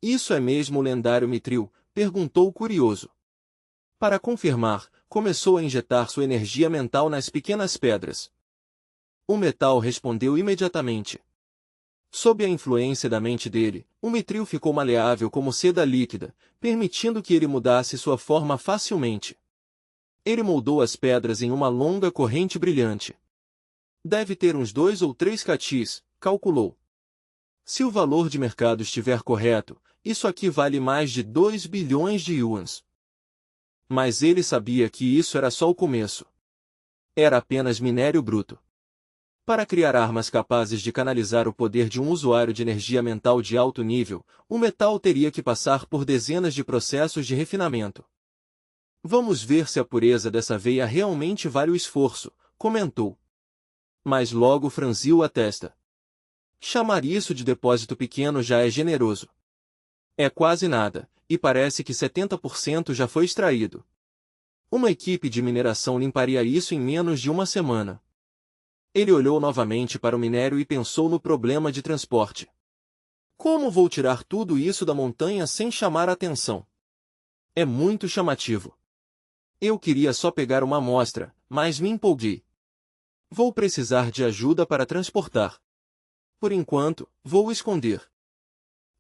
Isso é mesmo o lendário mitril? Perguntou curioso. Para confirmar, começou a injetar sua energia mental nas pequenas pedras. O metal respondeu imediatamente. Sob a influência da mente dele, o mitril ficou maleável como seda líquida, permitindo que ele mudasse sua forma facilmente. Ele moldou as pedras em uma longa corrente brilhante. Deve ter uns 2 ou 3 catis, calculou. Se o valor de mercado estiver correto, isso aqui vale mais de 2 bilhões de yuans. Mas ele sabia que isso era só o começo. Era apenas minério bruto. Para criar armas capazes de canalizar o poder de um usuário de energia mental de alto nível, o metal teria que passar por dezenas de processos de refinamento. Vamos ver se a pureza dessa veia realmente vale o esforço, comentou. Mas logo franziu a testa. Chamar isso de depósito pequeno já é generoso. É quase nada, e parece que 70% já foi extraído. Uma equipe de mineração limparia isso em menos de uma semana. Ele olhou novamente para o minério e pensou no problema de transporte. Como vou tirar tudo isso da montanha sem chamar a atenção? É muito chamativo. Eu queria só pegar uma amostra, mas me empolguei. Vou precisar de ajuda para transportar. Por enquanto, vou esconder.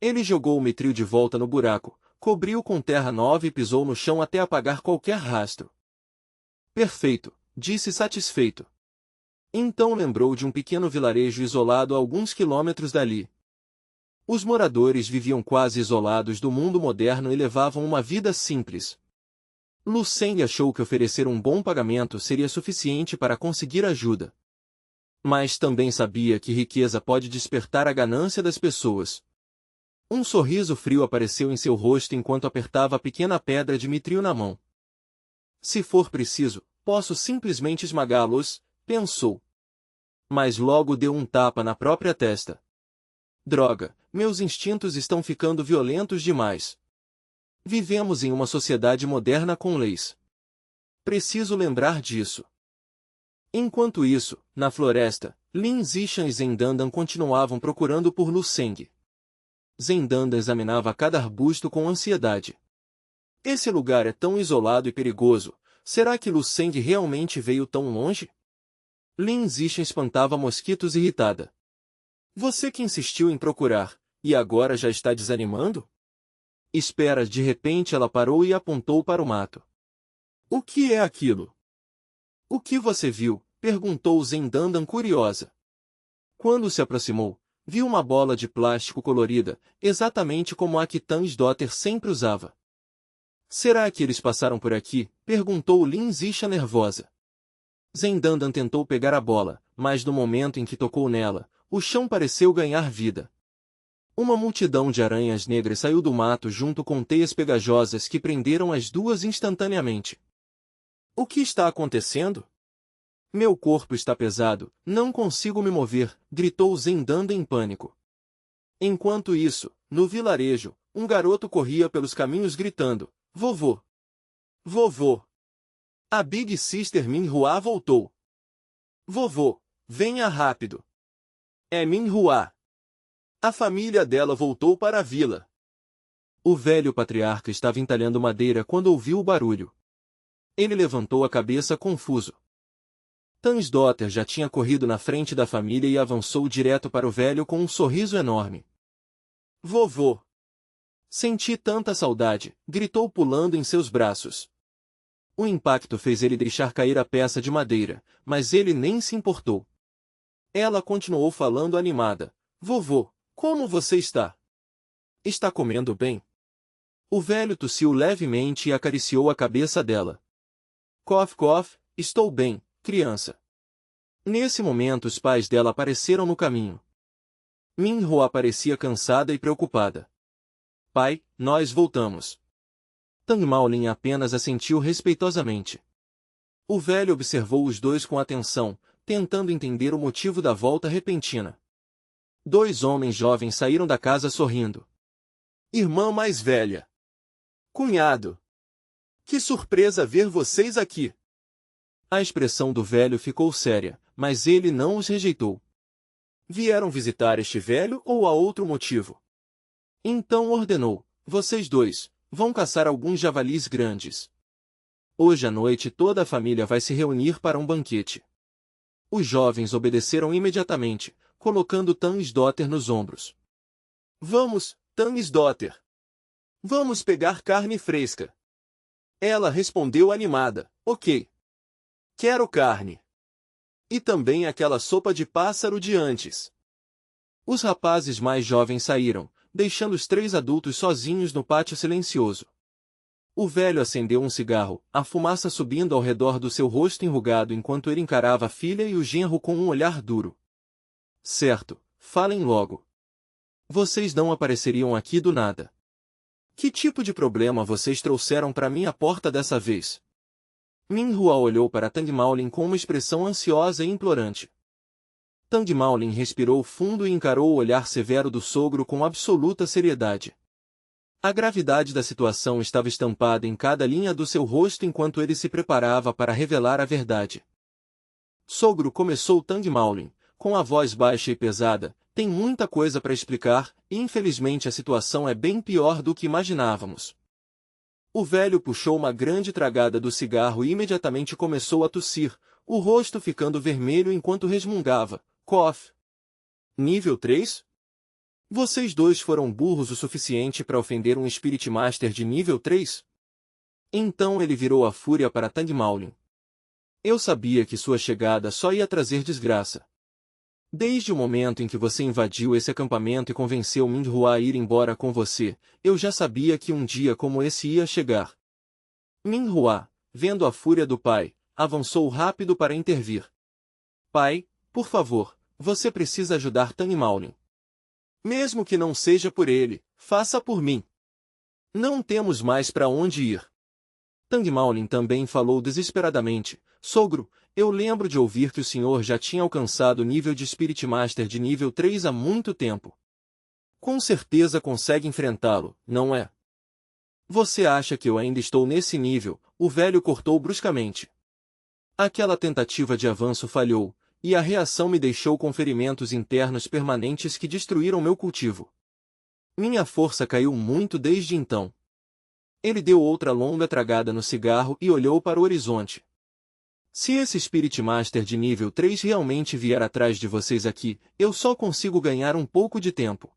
Ele jogou o mitril de volta no buraco, cobriu com terra nova e pisou no chão até apagar qualquer rastro. Perfeito, disse satisfeito. Então lembrou de um pequeno vilarejo isolado a alguns quilômetros dali. Os moradores viviam quase isolados do mundo moderno e levavam uma vida simples. Lu Seng achou que oferecer um bom pagamento seria suficiente para conseguir ajuda. Mas também sabia que riqueza pode despertar a ganância das pessoas. Um sorriso frio apareceu em seu rosto enquanto apertava a pequena pedra de mitril na mão. Se for preciso, posso simplesmente esmagá-los, pensou. Mas logo deu um tapa na própria testa. Droga, meus instintos estão ficando violentos demais. Vivemos em uma sociedade moderna com leis. Preciso lembrar disso. Enquanto isso, na floresta, Lin Zishan e Zendandan continuavam procurando por Lu Seng. Zendandan examinava cada arbusto com ansiedade. Esse lugar é tão isolado e perigoso, será que Lu Seng realmente veio tão longe? Lin Zishan espantava mosquitos irritada. Você que insistiu em procurar, e agora já está desanimando? Espera, de repente ela parou e apontou para o mato. O que é aquilo? O que você viu? Perguntou Zendandan curiosa. Quando se aproximou, viu uma bola de plástico colorida, exatamente como a que Tansdotter sempre usava. Será que eles passaram por aqui? Perguntou Lin Zishan nervosa. Zendandan tentou pegar a bola, mas no momento em que tocou nela, o chão pareceu ganhar vida. Uma multidão de aranhas negras saiu do mato junto com teias pegajosas que prenderam as duas instantaneamente. O que está acontecendo? Meu corpo está pesado, não consigo me mover, gritou Zendandan em pânico. Enquanto isso, no vilarejo, um garoto corria pelos caminhos gritando, Vovô! Vovô! A Big Sister Minhua voltou. Vovô, venha rápido. É Minhua. A família dela voltou para a vila. O velho patriarca estava entalhando madeira quando ouviu o barulho. Ele levantou a cabeça confuso. Tansdotter já tinha corrido na frente da família e avançou direto para o velho com um sorriso enorme. Vovô! Senti tanta saudade, gritou pulando em seus braços. O impacto fez ele deixar cair a peça de madeira, mas ele nem se importou. Ela continuou falando animada. Vovô, como você está? Está comendo bem? O velho tossiu levemente e acariciou a cabeça dela. Cof, cof, estou bem, criança. Nesse momento os pais dela apareceram no caminho. Minhua parecia cansada e preocupada. Pai, nós voltamos. Tang Maolin apenas assentiu respeitosamente. O velho observou os dois com atenção, tentando entender o motivo da volta repentina. 2 homens jovens saíram da casa sorrindo. Irmã mais velha. Cunhado. Que surpresa ver vocês aqui. A expressão do velho ficou séria, mas ele não os rejeitou. Vieram visitar este velho ou há outro motivo? Então ordenou: vocês dois, vão caçar alguns javalis grandes. Hoje à noite toda a família vai se reunir para um banquete. Os jovens obedeceram imediatamente, colocando Tansdotter nos ombros. Vamos, Tansdotter. Vamos pegar carne fresca. Ela respondeu animada: ok. Quero carne. E também aquela sopa de pássaro de antes. Os rapazes mais jovens saíram, deixando os 3 adultos sozinhos no pátio silencioso. O velho acendeu um cigarro, a fumaça subindo ao redor do seu rosto enrugado enquanto ele encarava a filha e o genro com um olhar duro. Certo, falem logo. Vocês não apareceriam aqui do nada. Que tipo de problema vocês trouxeram para minha porta dessa vez? Minhua olhou para Tang Maolin com uma expressão ansiosa e implorante. Tang Maolin respirou fundo e encarou o olhar severo do sogro com absoluta seriedade. A gravidade da situação estava estampada em cada linha do seu rosto enquanto ele se preparava para revelar a verdade. Sogro, começou Tang Maolin, com a voz baixa e pesada, tem muita coisa para explicar, e infelizmente a situação é bem pior do que imaginávamos. O velho puxou uma grande tragada do cigarro e imediatamente começou a tossir, o rosto ficando vermelho enquanto resmungava. Cough. Nível 3? Vocês dois foram burros o suficiente para ofender um Spirit Master de nível 3? Então ele virou a fúria para Tang Maolin. Eu sabia que sua chegada só ia trazer desgraça. Desde o momento em que você invadiu esse acampamento e convenceu Minhua a ir embora com você, eu já sabia que um dia como esse ia chegar. Minhua, vendo a fúria do pai, avançou rápido para intervir. Pai, por favor, você precisa ajudar Tang Maolin. Mesmo que não seja por ele, faça por mim. Não temos mais para onde ir. Tang Maolin também falou desesperadamente. Sogro, eu lembro de ouvir que o senhor já tinha alcançado o nível de Spirit Master de nível 3 há muito tempo. Com certeza consegue enfrentá-lo, não é? Você acha que eu ainda estou nesse nível? O velho cortou bruscamente. Aquela tentativa de avanço falhou, e a reação me deixou com ferimentos internos permanentes que destruíram meu cultivo. Minha força caiu muito desde então. Ele deu outra longa tragada no cigarro e olhou para o horizonte. Se esse Spirit Master de nível 3 realmente vier atrás de vocês aqui, eu só consigo ganhar um pouco de tempo.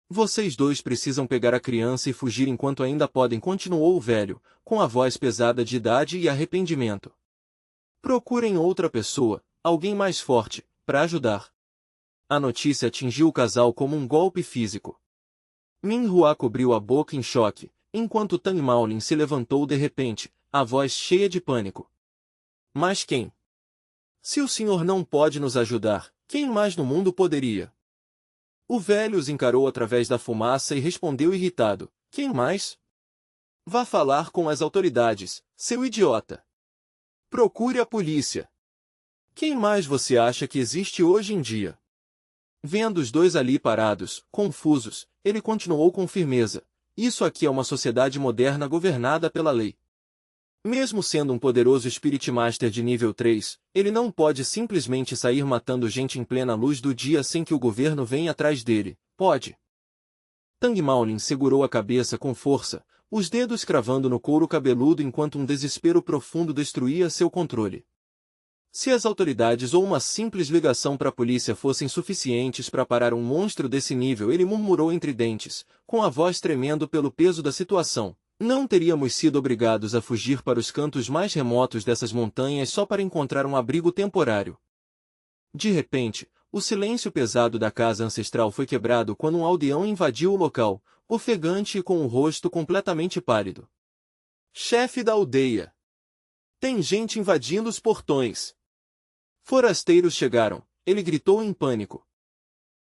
Vocês dois precisam pegar a criança e fugir enquanto ainda podem, continuou o velho, com a voz pesada de idade e arrependimento. Procurem outra pessoa, alguém mais forte, para ajudar. A notícia atingiu o casal como um golpe físico. Minhua cobriu a boca em choque, enquanto Tang Maolin se levantou de repente, a voz cheia de pânico. Mas quem? Se o senhor não pode nos ajudar, quem mais no mundo poderia? O velho os encarou através da fumaça e respondeu irritado. Quem mais? Vá falar com as autoridades, seu idiota. Procure a polícia. Quem mais você acha que existe hoje em dia? Vendo os dois ali parados, confusos, ele continuou com firmeza. Isso aqui é uma sociedade moderna governada pela lei. Mesmo sendo um poderoso Spirit Master de nível 3, ele não pode simplesmente sair matando gente em plena luz do dia sem que o governo venha atrás dele, pode? Tang Maolin segurou a cabeça com força, os dedos cravando no couro cabeludo enquanto um desespero profundo destruía seu controle. Se as autoridades ou uma simples ligação para a polícia fossem suficientes para parar um monstro desse nível, ele murmurou entre dentes, com a voz tremendo pelo peso da situação. Não teríamos sido obrigados a fugir para os cantos mais remotos dessas montanhas só para encontrar um abrigo temporário. De repente, o silêncio pesado da casa ancestral foi quebrado quando um aldeão invadiu o local, ofegante e com o rosto completamente pálido. Chefe da aldeia! Tem gente invadindo os portões! Forasteiros chegaram, ele gritou em pânico.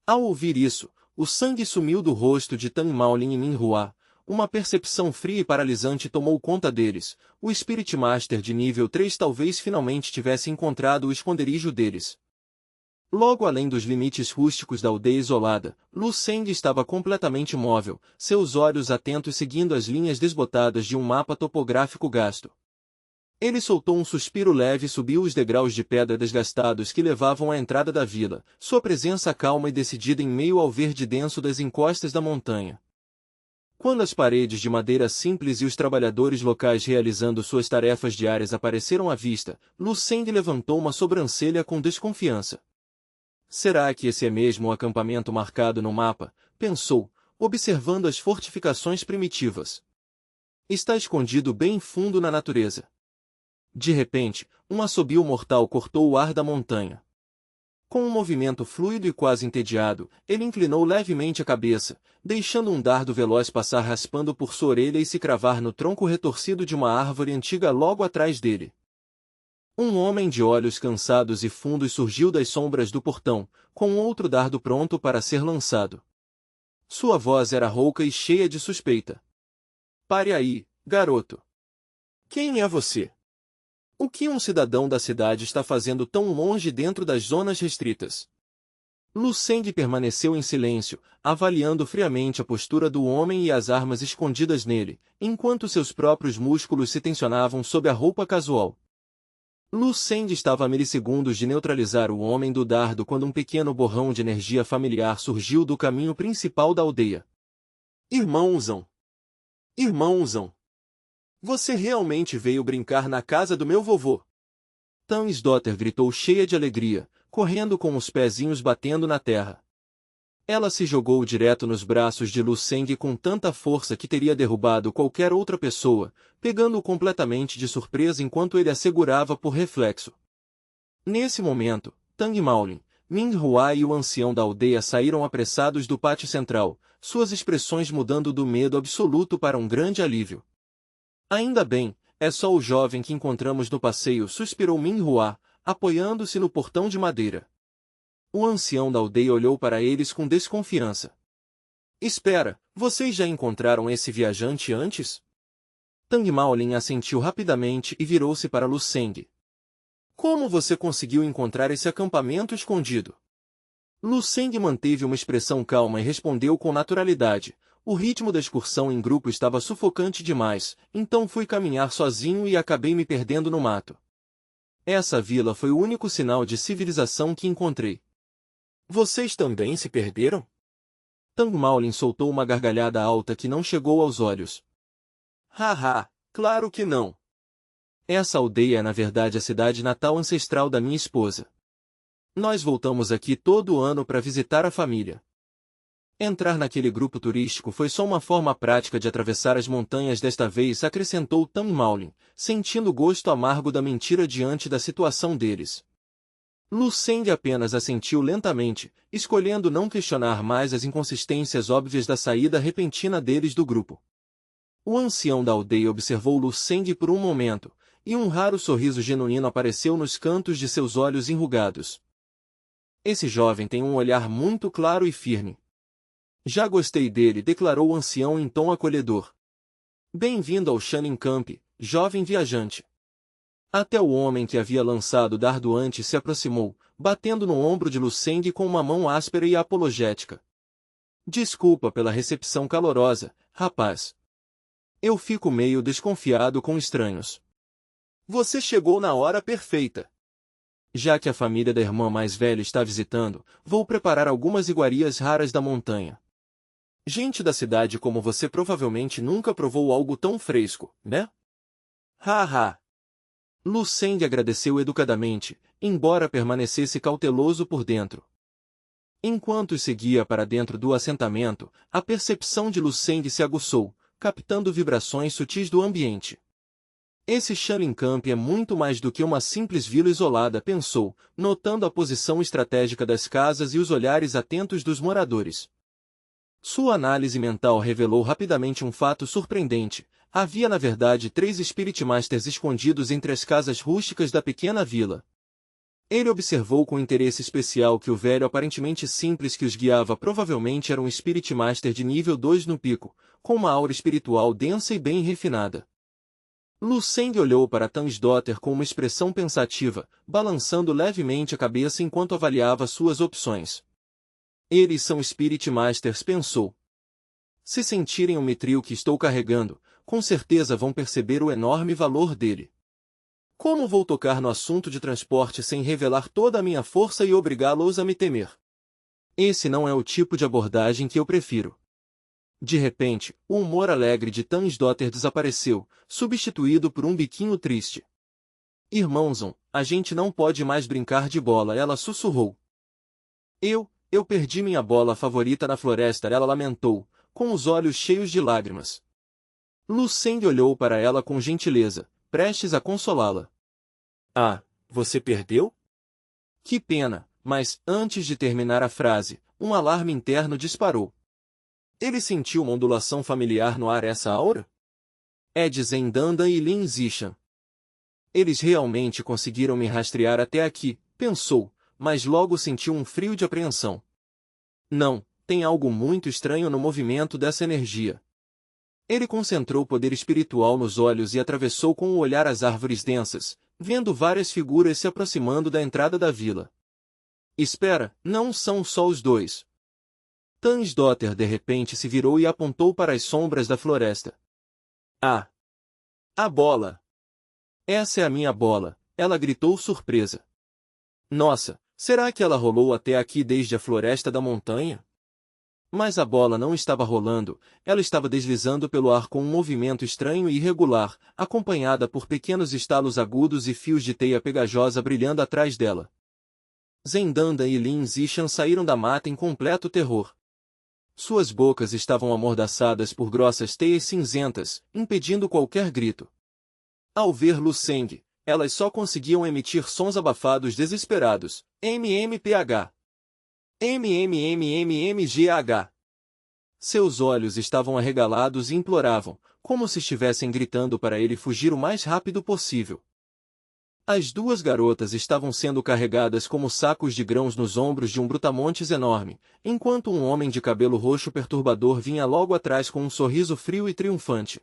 Ao ouvir isso, o sangue sumiu do rosto de Tang Maolin e Minhua. Uma percepção fria e paralisante tomou conta deles. O Spirit Master de nível 3 talvez finalmente tivesse encontrado o esconderijo deles. Logo além dos limites rústicos da aldeia isolada, Lu Seng estava completamente imóvel, seus olhos atentos seguindo as linhas desbotadas de um mapa topográfico gasto. Ele soltou um suspiro leve e subiu os degraus de pedra desgastados que levavam à entrada da vila, sua presença calma e decidida em meio ao verde denso das encostas da montanha. Quando as paredes de madeira simples e os trabalhadores locais realizando suas tarefas diárias apareceram à vista, Lu Seng levantou uma sobrancelha com desconfiança. Será que esse é mesmo o acampamento marcado no mapa? Pensou, observando as fortificações primitivas. Está escondido bem fundo na natureza. De repente, um assobio mortal cortou o ar da montanha. Com um movimento fluido e quase entediado, ele inclinou levemente a cabeça, deixando um dardo veloz passar raspando por sua orelha e se cravar no tronco retorcido de uma árvore antiga logo atrás dele. Um homem de olhos cansados e fundos surgiu das sombras do portão, com outro dardo pronto para ser lançado. Sua voz era rouca e cheia de suspeita. Pare aí, garoto. Quem é você? O que um cidadão da cidade está fazendo tão longe dentro das zonas restritas? Lu Seng permaneceu em silêncio, avaliando friamente a postura do homem e as armas escondidas nele, enquanto seus próprios músculos se tensionavam sob a roupa casual. Lu Seng estava a milissegundos de neutralizar o homem do dardo quando um pequeno borrão de energia familiar surgiu do caminho principal da aldeia. Irmãozão! Irmãozão! Você realmente veio brincar na casa do meu vovô? Tansdotter gritou cheia de alegria, correndo com os pezinhos batendo na terra. Ela se jogou direto nos braços de Lu Seng com tanta força que teria derrubado qualquer outra pessoa, pegando-o completamente de surpresa enquanto ele a segurava por reflexo. Nesse momento, Tang Maolin, Ming Hua e o ancião da aldeia saíram apressados do pátio central, suas expressões mudando do medo absoluto para um grande alívio. Ainda bem, é só o jovem que encontramos no passeio, suspirou Ming Hua, apoiando-se no portão de madeira. O ancião da aldeia olhou para eles com desconfiança. Espera, vocês já encontraram esse viajante antes? Tang Maolin assentiu rapidamente e virou-se para Lu Seng. Como você conseguiu encontrar esse acampamento escondido? Lu Seng manteve uma expressão calma e respondeu com naturalidade. O ritmo da excursão em grupo estava sufocante demais, então fui caminhar sozinho e acabei me perdendo no mato. Essa vila foi o único sinal de civilização que encontrei. Vocês também se perderam? Tang Maolin soltou uma gargalhada alta que não chegou aos olhos. Haha, claro que não. Essa aldeia é na verdade a cidade natal ancestral da minha esposa. Nós voltamos aqui todo ano para visitar a família. Entrar naquele grupo turístico foi só uma forma prática de atravessar as montanhas desta vez, acrescentou Tang Maolin, sentindo o gosto amargo da mentira diante da situação deles. Lu Seng apenas assentiu lentamente, escolhendo não questionar mais as inconsistências óbvias da saída repentina deles do grupo. O ancião da aldeia observou Lu Seng por um momento, e um raro sorriso genuíno apareceu nos cantos de seus olhos enrugados. Esse jovem tem um olhar muito claro e firme. Já gostei dele, declarou o ancião em tom acolhedor. Bem-vindo ao Shanning Camp, jovem viajante. Até o homem que havia lançado o dardo antes se aproximou, batendo no ombro de Lu Seng com uma mão áspera e apologética. Desculpa pela recepção calorosa, rapaz. Eu fico meio desconfiado com estranhos. Você chegou na hora perfeita. Já que a família da irmã mais velha está visitando, vou preparar algumas iguarias raras da montanha. Gente da cidade como você provavelmente nunca provou algo tão fresco, né? Haha. Lu Seng agradeceu educadamente, embora permanecesse cauteloso por dentro. Enquanto seguia para dentro do assentamento, a percepção de Lu Seng se aguçou, captando vibrações sutis do ambiente. Esse Shanling Camp é muito mais do que uma simples vila isolada, pensou, notando a posição estratégica das casas e os olhares atentos dos moradores. Sua análise mental revelou rapidamente um fato surpreendente. Havia na verdade 3 Spirit Masters escondidos entre as casas rústicas da pequena vila. Ele observou com interesse especial que o velho aparentemente simples que os guiava provavelmente era um Spirit Master de nível 2 no pico, com uma aura espiritual densa e bem refinada. Lu Seng olhou para Tansdotter com uma expressão pensativa, balançando levemente a cabeça enquanto avaliava suas opções. Eles são Spirit Masters, pensou. Se sentirem o mithril que estou carregando, com certeza vão perceber o enorme valor dele. Como vou tocar no assunto de transporte sem revelar toda a minha força e obrigá-los a me temer? Esse não é o tipo de abordagem que eu prefiro. De repente, o humor alegre de Tansdotter desapareceu, substituído por um biquinho triste. Irmãozão, a gente não pode mais brincar de bola, ela sussurrou. Eu perdi minha bola favorita na floresta, ela lamentou, com os olhos cheios de lágrimas. Lucende olhou para ela com gentileza, prestes a consolá-la. Ah, você perdeu? Que pena, mas, antes de terminar a frase, um alarme interno disparou. Ele sentiu uma ondulação familiar no ar. Essa aura? É de Zendanda e Lin Zishan. Eles realmente conseguiram me rastrear até aqui, pensou, mas logo sentiu um frio de apreensão. Não, tem algo muito estranho no movimento dessa energia. Ele concentrou o poder espiritual nos olhos e atravessou com o olhar as árvores densas, vendo várias figuras se aproximando da entrada da vila. Espera, não são só os dois. Tansdotter de repente se virou e apontou para as sombras da floresta. Ah! A bola! Essa é a minha bola, ela gritou surpresa. Nossa, será que ela rolou até aqui desde a floresta da montanha? Mas a bola não estava rolando, ela estava deslizando pelo ar com um movimento estranho e irregular, acompanhada por pequenos estalos agudos e fios de teia pegajosa brilhando atrás dela. Zendanda e Lin Zishan saíram da mata em completo terror. Suas bocas estavam amordaçadas por grossas teias cinzentas, impedindo qualquer grito. Ao ver Luceng, elas só conseguiam emitir sons abafados desesperados, MMPH. MMMMMGH. Seus olhos estavam arregalados e imploravam, como se estivessem gritando para ele fugir o mais rápido possível. As duas garotas estavam sendo carregadas como sacos de grãos nos ombros de um brutamontes enorme, enquanto um homem de cabelo roxo perturbador vinha logo atrás com um sorriso frio e triunfante.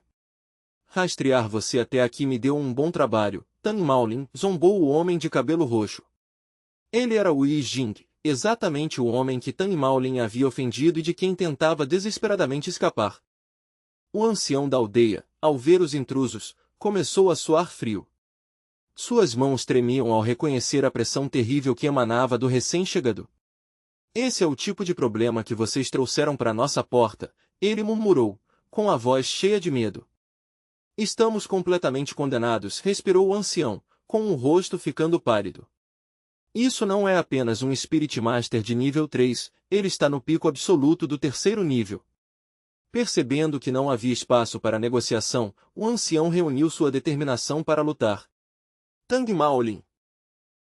Rastrear você até aqui me deu um bom trabalho, Tan Maolin, zombou o homem de cabelo roxo. Ele era o Yi Jing, exatamente o homem que Tan Maolin havia ofendido e de quem tentava desesperadamente escapar. O ancião da aldeia, ao ver os intrusos, começou a suar frio. Suas mãos tremiam ao reconhecer a pressão terrível que emanava do recém-chegado. Esse é o tipo de problema que vocês trouxeram para nossa porta, ele murmurou, com a voz cheia de medo. Estamos completamente condenados, respirou o ancião, com o rosto ficando pálido. Isso não é apenas um Spirit Master de nível 3, ele está no pico absoluto do terceiro nível. Percebendo que não havia espaço para negociação, o ancião reuniu sua determinação para lutar. Tang Maolin.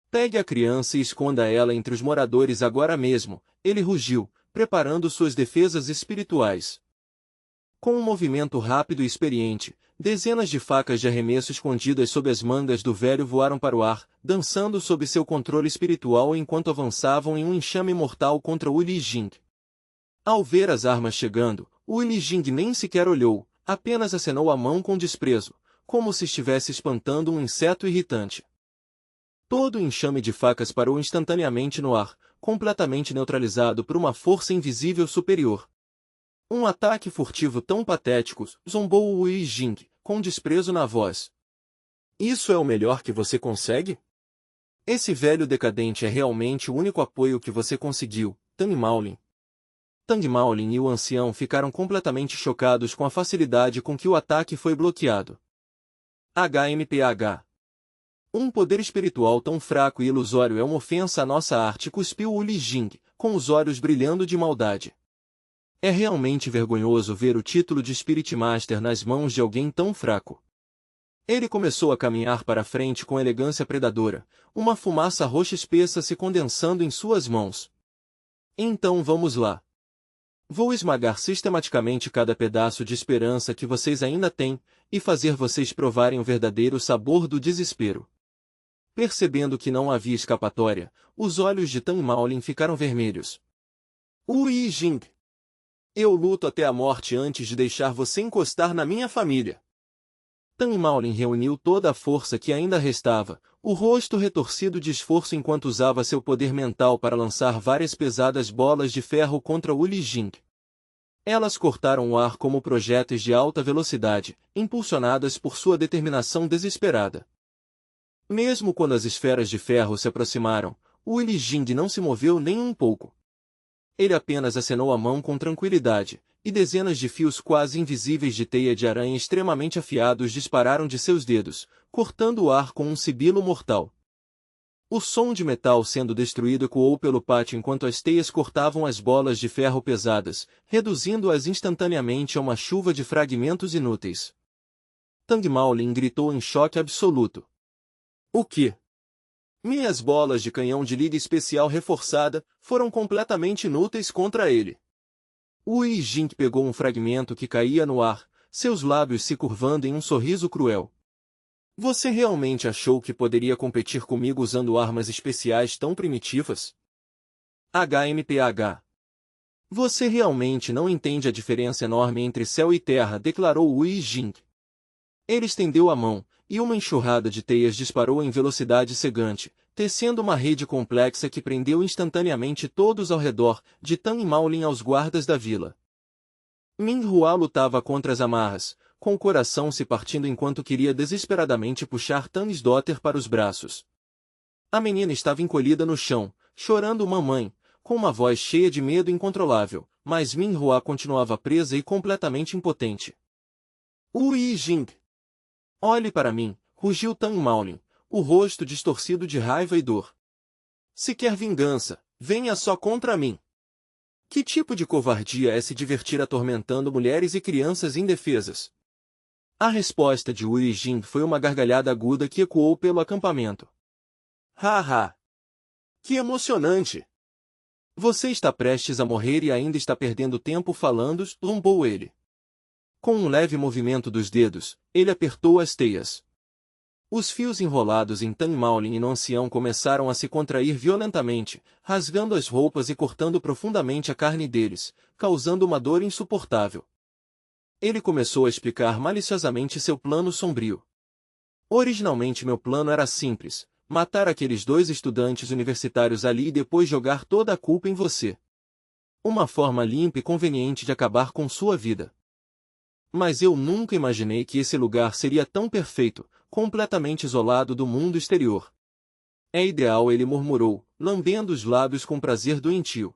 Pegue a criança e esconda ela entre os moradores agora mesmo, ele rugiu, preparando suas defesas espirituais. Com um movimento rápido e experiente, dezenas de facas de arremesso escondidas sob as mangas do velho voaram para o ar, dançando sob seu controle espiritual enquanto avançavam em um enxame mortal contra o Li Jing. Ao ver as armas chegando, o Li Jing nem sequer olhou, apenas acenou a mão com desprezo, como se estivesse espantando um inseto irritante. Todo o enxame de facas parou instantaneamente no ar, completamente neutralizado por uma força invisível superior. Um ataque furtivo tão patético, zombou o Yi Jing, com desprezo na voz. Isso é o melhor que você consegue? Esse velho decadente é realmente o único apoio que você conseguiu, Tang Maolin. Tang Maolin e o ancião ficaram completamente chocados com a facilidade com que o ataque foi bloqueado. HMPH. Um poder espiritual tão fraco e ilusório é uma ofensa à nossa arte, cuspiu o Li Jing, com os olhos brilhando de maldade. É realmente vergonhoso ver o título de Spirit Master nas mãos de alguém tão fraco. Ele começou a caminhar para frente com elegância predadora, uma fumaça roxa espessa se condensando em suas mãos. Então vamos lá. Vou esmagar sistematicamente cada pedaço de esperança que vocês ainda têm, e fazer vocês provarem o verdadeiro sabor do desespero. Percebendo que não havia escapatória, os olhos de Tan Maolin ficaram vermelhos. Yi Jing. Eu luto até a morte antes de deixar você encostar na minha família. Tan Maolin reuniu toda a força que ainda restava, o rosto retorcido de esforço enquanto usava seu poder mental para lançar várias pesadas bolas de ferro contra o Li Jing. Elas cortaram o ar como projéteis de alta velocidade, impulsionadas por sua determinação desesperada. Mesmo quando as esferas de ferro se aproximaram, o Li Jing não se moveu nem um pouco. Ele apenas acenou a mão com tranquilidade, e dezenas de fios quase invisíveis de teia de aranha extremamente afiados dispararam de seus dedos, cortando o ar com um sibilo mortal. O som de metal sendo destruído ecoou pelo pátio enquanto as teias cortavam as bolas de ferro pesadas, reduzindo-as instantaneamente a uma chuva de fragmentos inúteis. Tang Maolin gritou em choque absoluto. O que? Minhas bolas de canhão de liga especial reforçada foram completamente inúteis contra ele. Wu Jing pegou um fragmento que caía no ar, seus lábios se curvando em um sorriso cruel. Você realmente achou que poderia competir comigo usando armas especiais tão primitivas? HMPH. Você realmente não entende a diferença enorme entre céu e terra, declarou Wu Jing. Ele estendeu a mão, e uma enxurrada de teias disparou em velocidade cegante, tecendo uma rede complexa que prendeu instantaneamente todos ao redor, de Tang Maolin aos guardas da vila. Min Hua lutava contra as amarras, com o coração se partindo enquanto queria desesperadamente puxar Tansdotter para os braços. A menina estava encolhida no chão, chorando mamãe, com uma voz cheia de medo incontrolável, mas Min Hua continuava presa e completamente impotente. Wu Jing! Olhe para mim, rugiu Tang Maolin, o rosto distorcido de raiva e dor. Se quer vingança, venha só contra mim. Que tipo de covardia é se divertir atormentando mulheres e crianças indefesas? A resposta de Wu Jing foi uma gargalhada aguda que ecoou pelo acampamento. Haha! Que emocionante! Você está prestes a morrer e ainda está perdendo tempo falando, zombou ele. Com um leve movimento dos dedos, ele apertou as teias. Os fios enrolados em Tang Maolin e no ancião começaram a se contrair violentamente, rasgando as roupas e cortando profundamente a carne deles, causando uma dor insuportável. Ele começou a explicar maliciosamente seu plano sombrio. Originalmente meu plano era simples, matar aqueles 2 estudantes universitários ali e depois jogar toda a culpa em você. Uma forma limpa e conveniente de acabar com sua vida. Mas eu nunca imaginei que esse lugar seria tão perfeito, completamente isolado do mundo exterior. É ideal, ele murmurou, lambendo os lábios com prazer doentio.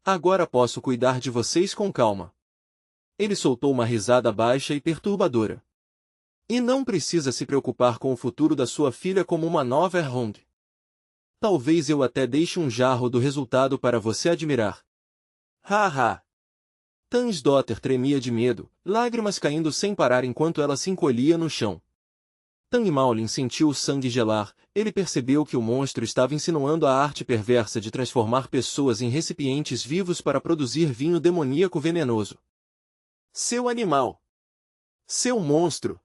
Agora posso cuidar de vocês com calma. Ele soltou uma risada baixa e perturbadora. E não precisa se preocupar com o futuro da sua filha como uma nova Erhong. Talvez eu até deixe um jarro do resultado para você admirar. Haha! Tansdotter tremia de medo, lágrimas caindo sem parar enquanto ela se encolhia no chão. Tang Maolin sentiu o sangue gelar, ele percebeu que o monstro estava insinuando a arte perversa de transformar pessoas em recipientes vivos para produzir vinho demoníaco venenoso. Seu animal! Seu monstro!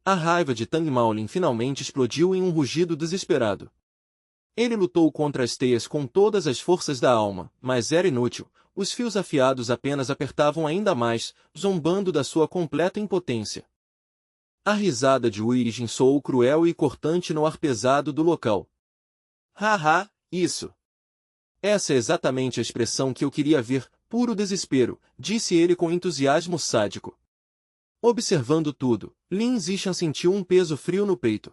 A raiva de Tang Maolin finalmente explodiu em um rugido desesperado. Ele lutou contra as teias com todas as forças da alma, mas era inútil, os fios afiados apenas apertavam ainda mais, zombando da sua completa impotência. A risada de Wu Jing soou cruel e cortante no ar pesado do local. Haha, isso! Essa é exatamente a expressão que eu queria ver, puro desespero, disse ele com entusiasmo sádico. Observando tudo, Lin Zishan sentiu um peso frio no peito.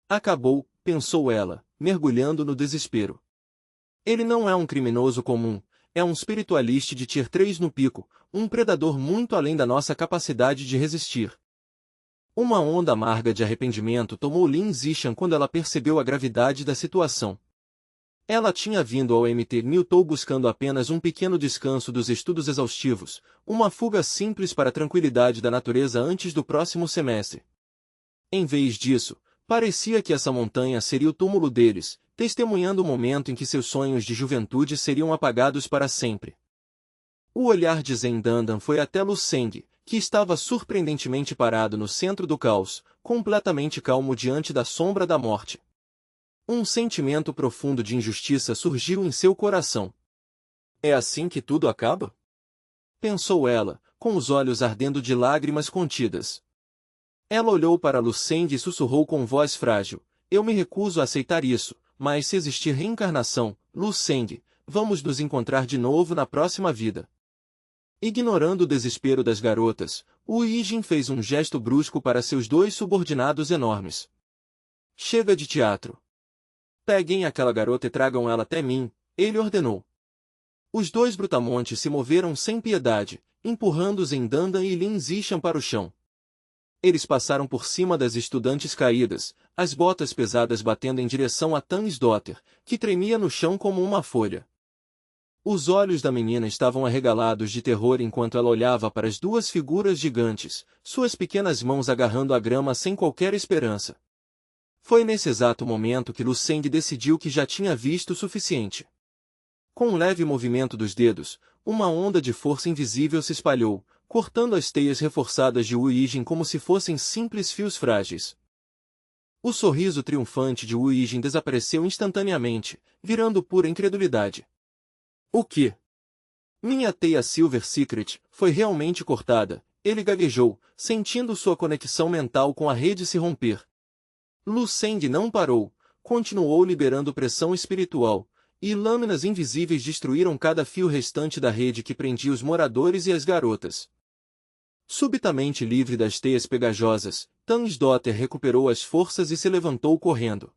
Acabou, pensou ela, mergulhando no desespero. Ele não é um criminoso comum, é um espiritualista de Tier 3 no pico, um predador muito além da nossa capacidade de resistir. Uma onda amarga de arrependimento tomou Lin Zishan quando ela percebeu a gravidade da situação. Ela tinha vindo ao MT Newton buscando apenas um pequeno descanso dos estudos exaustivos, uma fuga simples para a tranquilidade da natureza antes do próximo semestre. Em vez disso, parecia que essa montanha seria o túmulo deles, testemunhando o momento em que seus sonhos de juventude seriam apagados para sempre. O olhar de Zen Dandan foi até Lu Seng, que estava surpreendentemente parado no centro do caos, completamente calmo diante da sombra da morte. Um sentimento profundo de injustiça surgiu em seu coração. É assim que tudo acaba? Pensou ela, com os olhos ardendo de lágrimas contidas. Ela olhou para Lu Seng e sussurrou com voz frágil, eu me recuso a aceitar isso, mas se existir reencarnação, Lu Seng, vamos nos encontrar de novo na próxima vida. Ignorando o desespero das garotas, Wu Jing fez um gesto brusco para seus 2 subordinados enormes. Chega de teatro. Peguem aquela garota e tragam ela até mim, ele ordenou. Os dois brutamontes se moveram sem piedade, empurrando Zendandan e Lin Zishan para o chão. Eles passaram por cima das estudantes caídas, as botas pesadas batendo em direção a Tansdotter, que tremia no chão como uma folha. Os olhos da menina estavam arregalados de terror enquanto ela olhava para as duas figuras gigantes, suas pequenas mãos agarrando a grama sem qualquer esperança. Foi nesse exato momento que Luceng decidiu que já tinha visto o suficiente. Com um leve movimento dos dedos, uma onda de força invisível se espalhou, cortando as teias reforçadas de Wu Yijin como se fossem simples fios frágeis. O sorriso triunfante de Wu Yijin desapareceu instantaneamente, virando pura incredulidade. O que? Minha teia Silver Secret foi realmente cortada, ele gaguejou, sentindo sua conexão mental com a rede se romper. Luceng não parou, continuou liberando pressão espiritual, e lâminas invisíveis destruíram cada fio restante da rede que prendia os moradores e as garotas. Subitamente livre das teias pegajosas, Tansdotter recuperou as forças e se levantou correndo.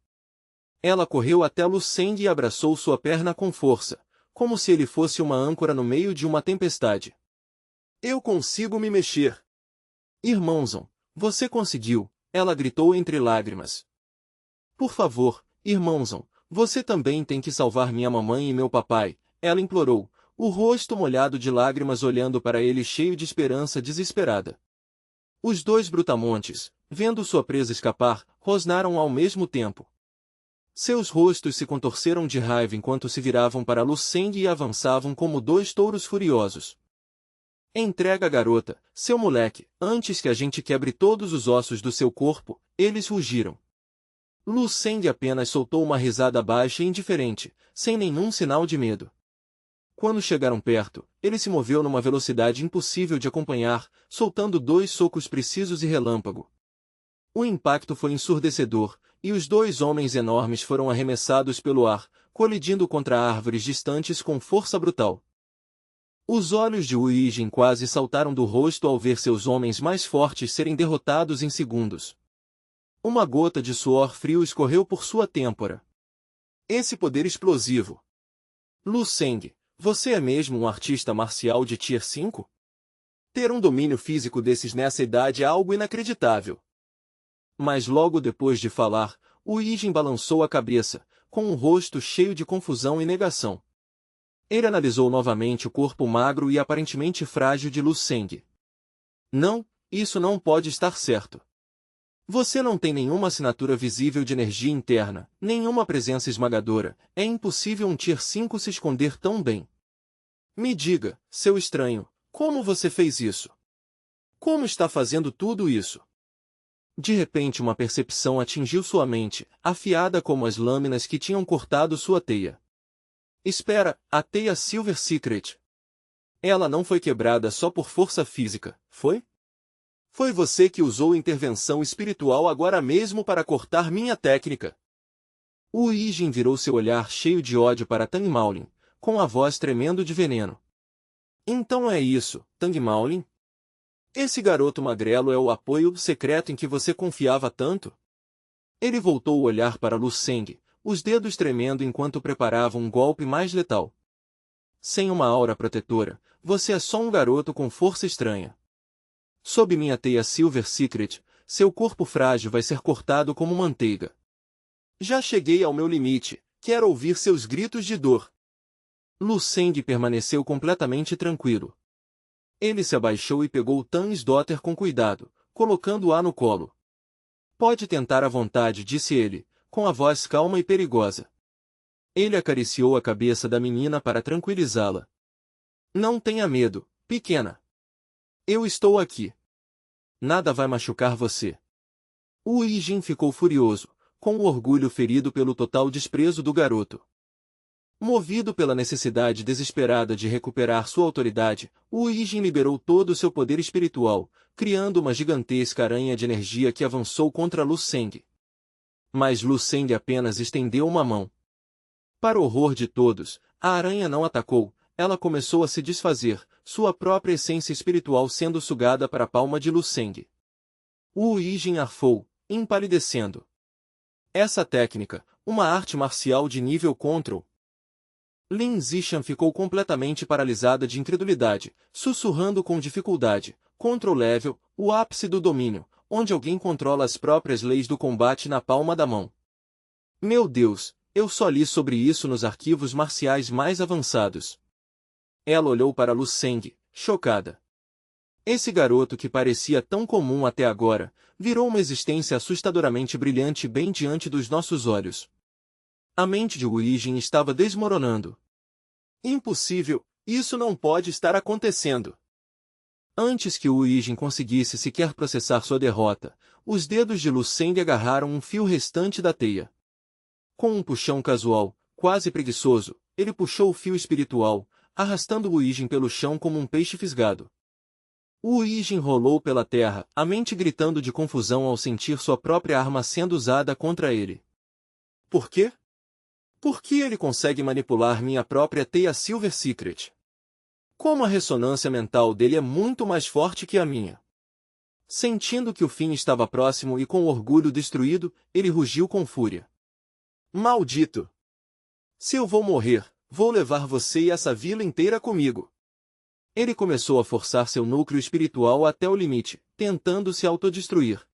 Ela correu até Luceng e abraçou sua perna com força, como se ele fosse uma âncora no meio de uma tempestade. Eu consigo me mexer. Irmãozão, você conseguiu, ela gritou entre lágrimas. Por favor, irmãozão, você também tem que salvar minha mamãe e meu papai, ela implorou, o rosto molhado de lágrimas olhando para ele cheio de esperança desesperada. Os dois brutamontes, vendo sua presa escapar, rosnaram ao mesmo tempo. Seus rostos se contorceram de raiva enquanto se viravam para Luceng e avançavam como dois touros furiosos. Entrega a garota, seu moleque, antes que a gente quebre todos os ossos do seu corpo, eles rugiram. Luceng apenas soltou uma risada baixa e indiferente, sem nenhum sinal de medo. Quando chegaram perto, ele se moveu numa velocidade impossível de acompanhar, soltando dois socos precisos e relâmpago. O impacto foi ensurdecedor, e os dois homens enormes foram arremessados pelo ar, colidindo contra árvores distantes com força brutal. Os olhos de Wu Yijin quase saltaram do rosto ao ver seus homens mais fortes serem derrotados em segundos. Uma gota de suor frio escorreu por sua têmpora. Esse poder explosivo! Luceng, você é mesmo um artista marcial de Tier 5? Ter um domínio físico desses nessa idade é algo inacreditável. Mas logo depois de falar, Wu Yijin balançou a cabeça, com um rosto cheio de confusão e negação. Ele analisou novamente o corpo magro e aparentemente frágil de Luceng. Não, isso não pode estar certo. Você não tem nenhuma assinatura visível de energia interna, nenhuma presença esmagadora, é impossível um Tier 5 se esconder tão bem. Me diga, seu estranho, como você fez isso? Como está fazendo tudo isso? De repente uma percepção atingiu sua mente, afiada como as lâminas que tinham cortado sua teia. Espera, a teia Silver Secret. Ela não foi quebrada só por força física, foi? Foi você que usou intervenção espiritual agora mesmo para cortar minha técnica. Wu Yijin virou seu olhar cheio de ódio para Tang Maolin, com a voz tremendo de veneno. Então é isso, Tang Maolin? Esse garoto magrelo é o apoio secreto em que você confiava tanto? Ele voltou o olhar para Luceng, os dedos tremendo enquanto preparava um golpe mais letal. Sem uma aura protetora, você é só um garoto com força estranha. Sob minha teia Silver Secret, seu corpo frágil vai ser cortado como manteiga. Já cheguei ao meu limite, quero ouvir seus gritos de dor. Luceng permaneceu completamente tranquilo. Ele se abaixou e pegou Tansdotter com cuidado, colocando-a no colo. Pode tentar à vontade, disse ele, com a voz calma e perigosa. Ele acariciou a cabeça da menina para tranquilizá-la. Não tenha medo, pequena. Eu estou aqui. Nada vai machucar você. Wu Yijin ficou furioso, com o orgulho ferido pelo total desprezo do garoto. Movido pela necessidade desesperada de recuperar sua autoridade, Wu Yijin liberou todo o seu poder espiritual, criando uma gigantesca aranha de energia que avançou contra Luceng. Mas Luceng apenas estendeu uma mão. Para o horror de todos, a aranha não atacou, ela começou a se desfazer, sua própria essência espiritual sendo sugada para a palma de Luceng. Wu Yijin arfou, empalidecendo. Essa técnica, uma arte marcial de nível Control. Lin Zishan ficou completamente paralisada de incredulidade, sussurrando com dificuldade. Control Level, o ápice do domínio, onde alguém controla as próprias leis do combate na palma da mão. Meu Deus, eu só li sobre isso nos arquivos marciais mais avançados. Ela olhou para Lu Seng, chocada. Esse garoto que parecia tão comum até agora, virou uma existência assustadoramente brilhante bem diante dos nossos olhos. A mente de Wu Yijin estava desmoronando. Impossível, isso não pode estar acontecendo. Antes que Wu Yijin conseguisse sequer processar sua derrota, os dedos de Lu Seng agarraram um fio restante da teia. Com um puxão casual, quase preguiçoso, ele puxou o fio espiritual, arrastando Wu Yijin pelo chão como um peixe fisgado. Wu Yijin rolou pela terra, a mente gritando de confusão ao sentir sua própria arma sendo usada contra ele. Por quê? Por que ele consegue manipular minha própria teia Silver Secret? Como a ressonância mental dele é muito mais forte que a minha. Sentindo que o fim estava próximo e com o orgulho destruído, ele rugiu com fúria. Maldito! Se eu vou morrer, vou levar você e essa vila inteira comigo. Ele começou a forçar seu núcleo espiritual até o limite, tentando se autodestruir.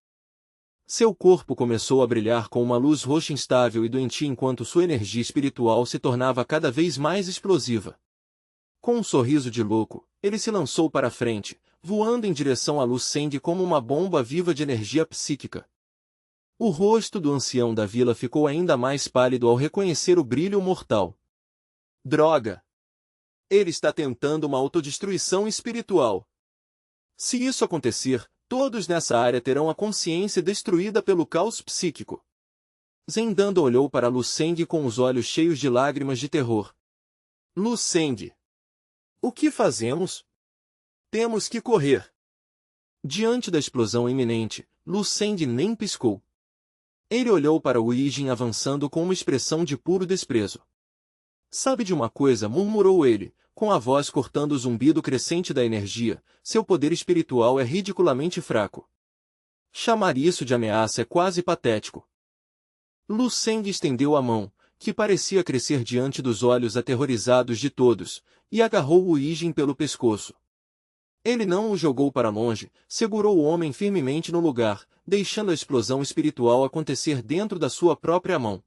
Seu corpo começou a brilhar com uma luz roxa instável e doentia enquanto sua energia espiritual se tornava cada vez mais explosiva. Com um sorriso de louco, ele se lançou para a frente, voando em direção a Lu Seng como uma bomba viva de energia psíquica. O rosto do ancião da vila ficou ainda mais pálido ao reconhecer o brilho mortal. Droga! Ele está tentando uma autodestruição espiritual. Se isso acontecer, todos nessa área terão a consciência destruída pelo caos psíquico. Zendando olhou para Lu Seng com os olhos cheios de lágrimas de terror. Lu Seng! O que fazemos? Temos que correr. Diante da explosão iminente, Lu Seng nem piscou. Ele olhou para Wu Yijin avançando com uma expressão de puro desprezo. Sabe de uma coisa, murmurou ele, com a voz cortando o zumbido crescente da energia, seu poder espiritual é ridiculamente fraco. Chamar isso de ameaça é quase patético. Lu Seng estendeu a mão, que parecia crescer diante dos olhos aterrorizados de todos, e agarrou Wu Yijin pelo pescoço. Ele não o jogou para longe, segurou o homem firmemente no lugar, deixando a explosão espiritual acontecer dentro da sua própria mão.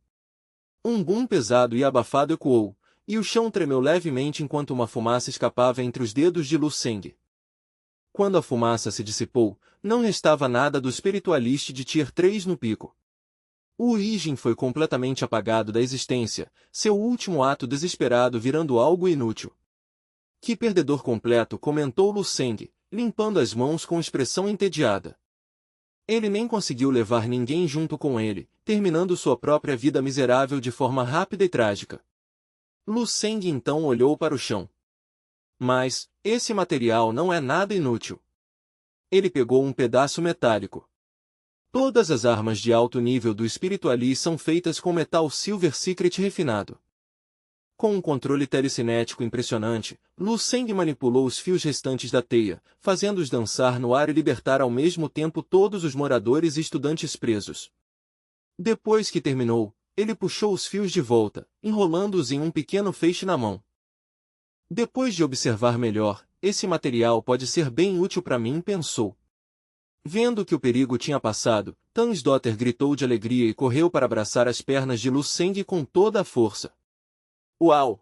Um boom pesado e abafado ecoou, e o chão tremeu levemente enquanto uma fumaça escapava entre os dedos de Lu Seng. Quando a fumaça se dissipou, não restava nada do espiritualista de Tier 3 no pico. Wu Yijin foi completamente apagado da existência, seu último ato desesperado virando algo inútil. Que perdedor completo, comentou Lu Seng, limpando as mãos com expressão entediada. Ele nem conseguiu levar ninguém junto com ele, terminando sua própria vida miserável de forma rápida e trágica. Lu Seng então olhou para o chão. Mas, esse material não é nada inútil. Ele pegou um pedaço metálico. Todas as armas de alto nível do Spiritualis são feitas com metal Silver Secret refinado. Com um controle telecinético impressionante, Lu Seng manipulou os fios restantes da teia, fazendo-os dançar no ar e libertar ao mesmo tempo todos os moradores e estudantes presos. Depois que terminou, ele puxou os fios de volta, enrolando-os em um pequeno feixe na mão. Depois de observar melhor, esse material pode ser bem útil para mim, pensou. Vendo que o perigo tinha passado, Tansdotter gritou de alegria e correu para abraçar as pernas de Lu Seng com toda a força. Uau!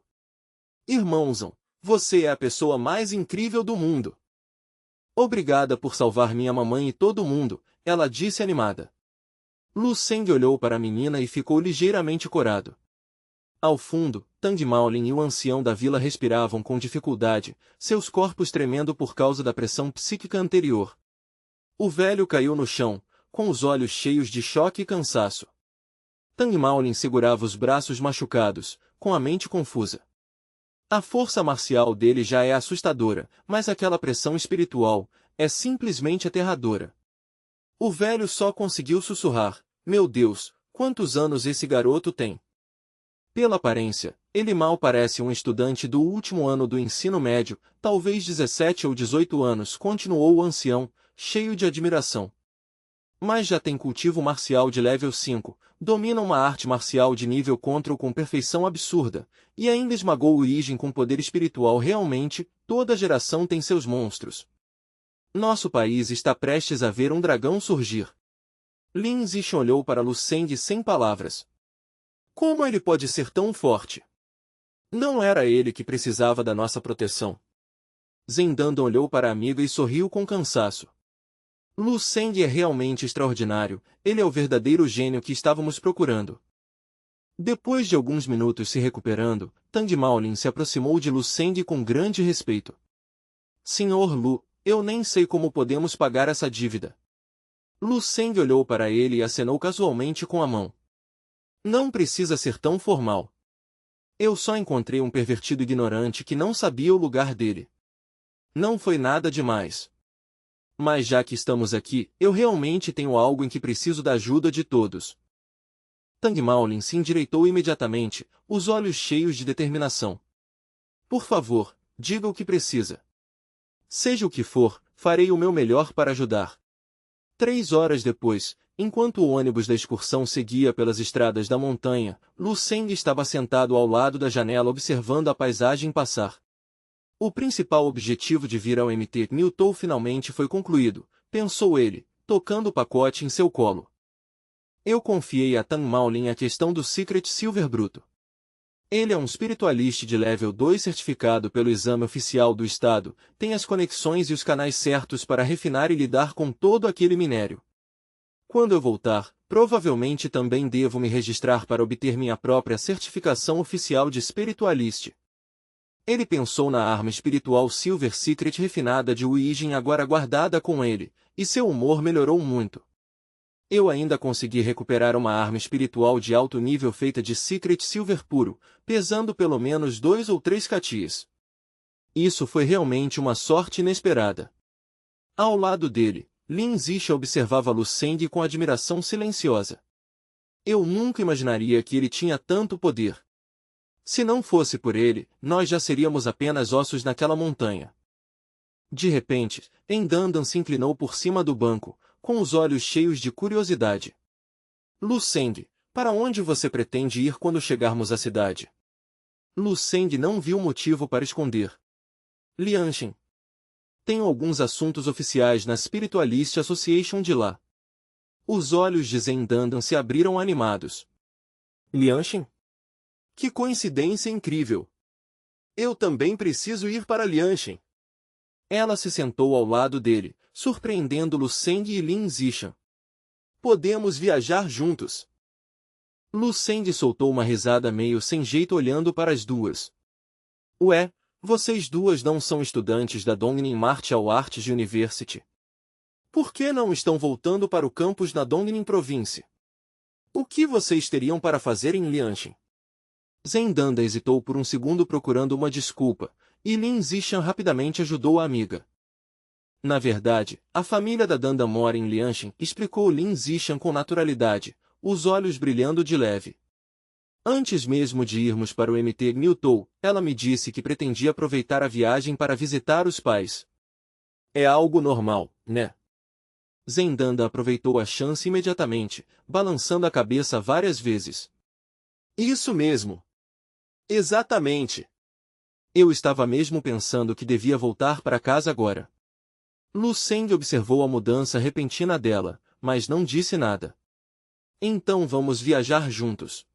Irmãozão, você é a pessoa mais incrível do mundo. Obrigada por salvar minha mamãe e todo mundo, ela disse animada. Lu Seng olhou para a menina e ficou ligeiramente corado. Ao fundo, Tang Maolin e o ancião da vila respiravam com dificuldade, seus corpos tremendo por causa da pressão psíquica anterior. O velho caiu no chão, com os olhos cheios de choque e cansaço. Tang Maolin segurava os braços machucados, com a mente confusa. A força marcial dele já é assustadora, mas aquela pressão espiritual é simplesmente aterradora. O velho só conseguiu sussurrar, meu Deus, quantos anos esse garoto tem? Pela aparência, ele mal parece um estudante do último ano do ensino médio, talvez 17 ou 18 anos, continuou o ancião, cheio de admiração. Mas já tem cultivo marcial de level 5, domina uma arte marcial de nível Control com perfeição absurda, e ainda esmagou o Origem com poder espiritual. Realmente, toda geração tem seus monstros. Nosso país está prestes a ver um dragão surgir. Lin Zishan olhou para Lu Seng sem palavras. Como ele pode ser tão forte? Não era ele que precisava da nossa proteção. Zendandan olhou para a amiga e sorriu com cansaço. Lu Seng é realmente extraordinário, ele é o verdadeiro gênio que estávamos procurando. Depois de alguns minutos se recuperando, Tang Maolin se aproximou de Lu Seng com grande respeito. Senhor Lu, eu nem sei como podemos pagar essa dívida. Lu Seng olhou para ele e acenou casualmente com a mão. Não precisa ser tão formal. Eu só encontrei um pervertido ignorante que não sabia o lugar dele. Não foi nada demais. Mas já que estamos aqui, eu realmente tenho algo em que preciso da ajuda de todos. Tang Maolin se endireitou imediatamente, os olhos cheios de determinação. Por favor, diga o que precisa. Seja o que for, farei o meu melhor para ajudar. 3 horas depois, enquanto o ônibus da excursão seguia pelas estradas da montanha, Lu Seng estava sentado ao lado da janela observando a paisagem passar. O principal objetivo de vir ao Mt. Newton finalmente foi concluído, pensou ele, tocando o pacote em seu colo. Eu confiei a Tang Maolin a questão do Secret Silver bruto. Ele é um espiritualista de level 2 certificado pelo exame oficial do Estado, tem as conexões e os canais certos para refinar e lidar com todo aquele minério. Quando eu voltar, provavelmente também devo me registrar para obter minha própria certificação oficial de espiritualista. Ele pensou na arma espiritual Silver Secret refinada de Weijin agora guardada com ele, e seu humor melhorou muito. Eu ainda consegui recuperar uma arma espiritual de alto nível feita de Secret Silver puro, pesando pelo menos 2 ou 3 katias. Isso foi realmente uma sorte inesperada. Ao lado dele, Lin Zishan observava Lu Seng com admiração silenciosa. Eu nunca imaginaria que ele tinha tanto poder. Se não fosse por ele, nós já seríamos apenas ossos naquela montanha. De repente, Zendandan se inclinou por cima do banco, com os olhos cheios de curiosidade. Lu Seng, para onde você pretende ir quando chegarmos à cidade? Lu Seng não viu motivo para esconder. Lianshin. Tenho alguns assuntos oficiais na Spiritualist Association de lá. Os olhos de Zendandan se abriram animados. Lianshin? Que coincidência incrível! Eu também preciso ir para Lianshin. Ela se sentou ao lado dele, surpreendendo Lu Seng e Lin Zishan. Podemos viajar juntos. Lu Seng soltou uma risada meio sem jeito olhando para as duas. Ué, vocês duas não são estudantes da Dongnin Martial Arts University? Por que não estão voltando para o campus na Dongnin Province? O que vocês teriam para fazer em Lianshin? Zendandan hesitou por um segundo procurando uma desculpa, e Lin Zishan rapidamente ajudou a amiga. Na verdade, a família da Dandan mora em Lianshin, explicou Lin Zishan com naturalidade, os olhos brilhando de leve. Antes mesmo de irmos para o Mt. Newton, ela me disse que pretendia aproveitar a viagem para visitar os pais. É algo normal, né? Zendandan aproveitou a chance imediatamente, balançando a cabeça várias vezes. Isso mesmo! Exatamente! Eu estava mesmo pensando que devia voltar para casa agora. Lu Seng observou a mudança repentina dela, mas não disse nada. Então vamos viajar juntos.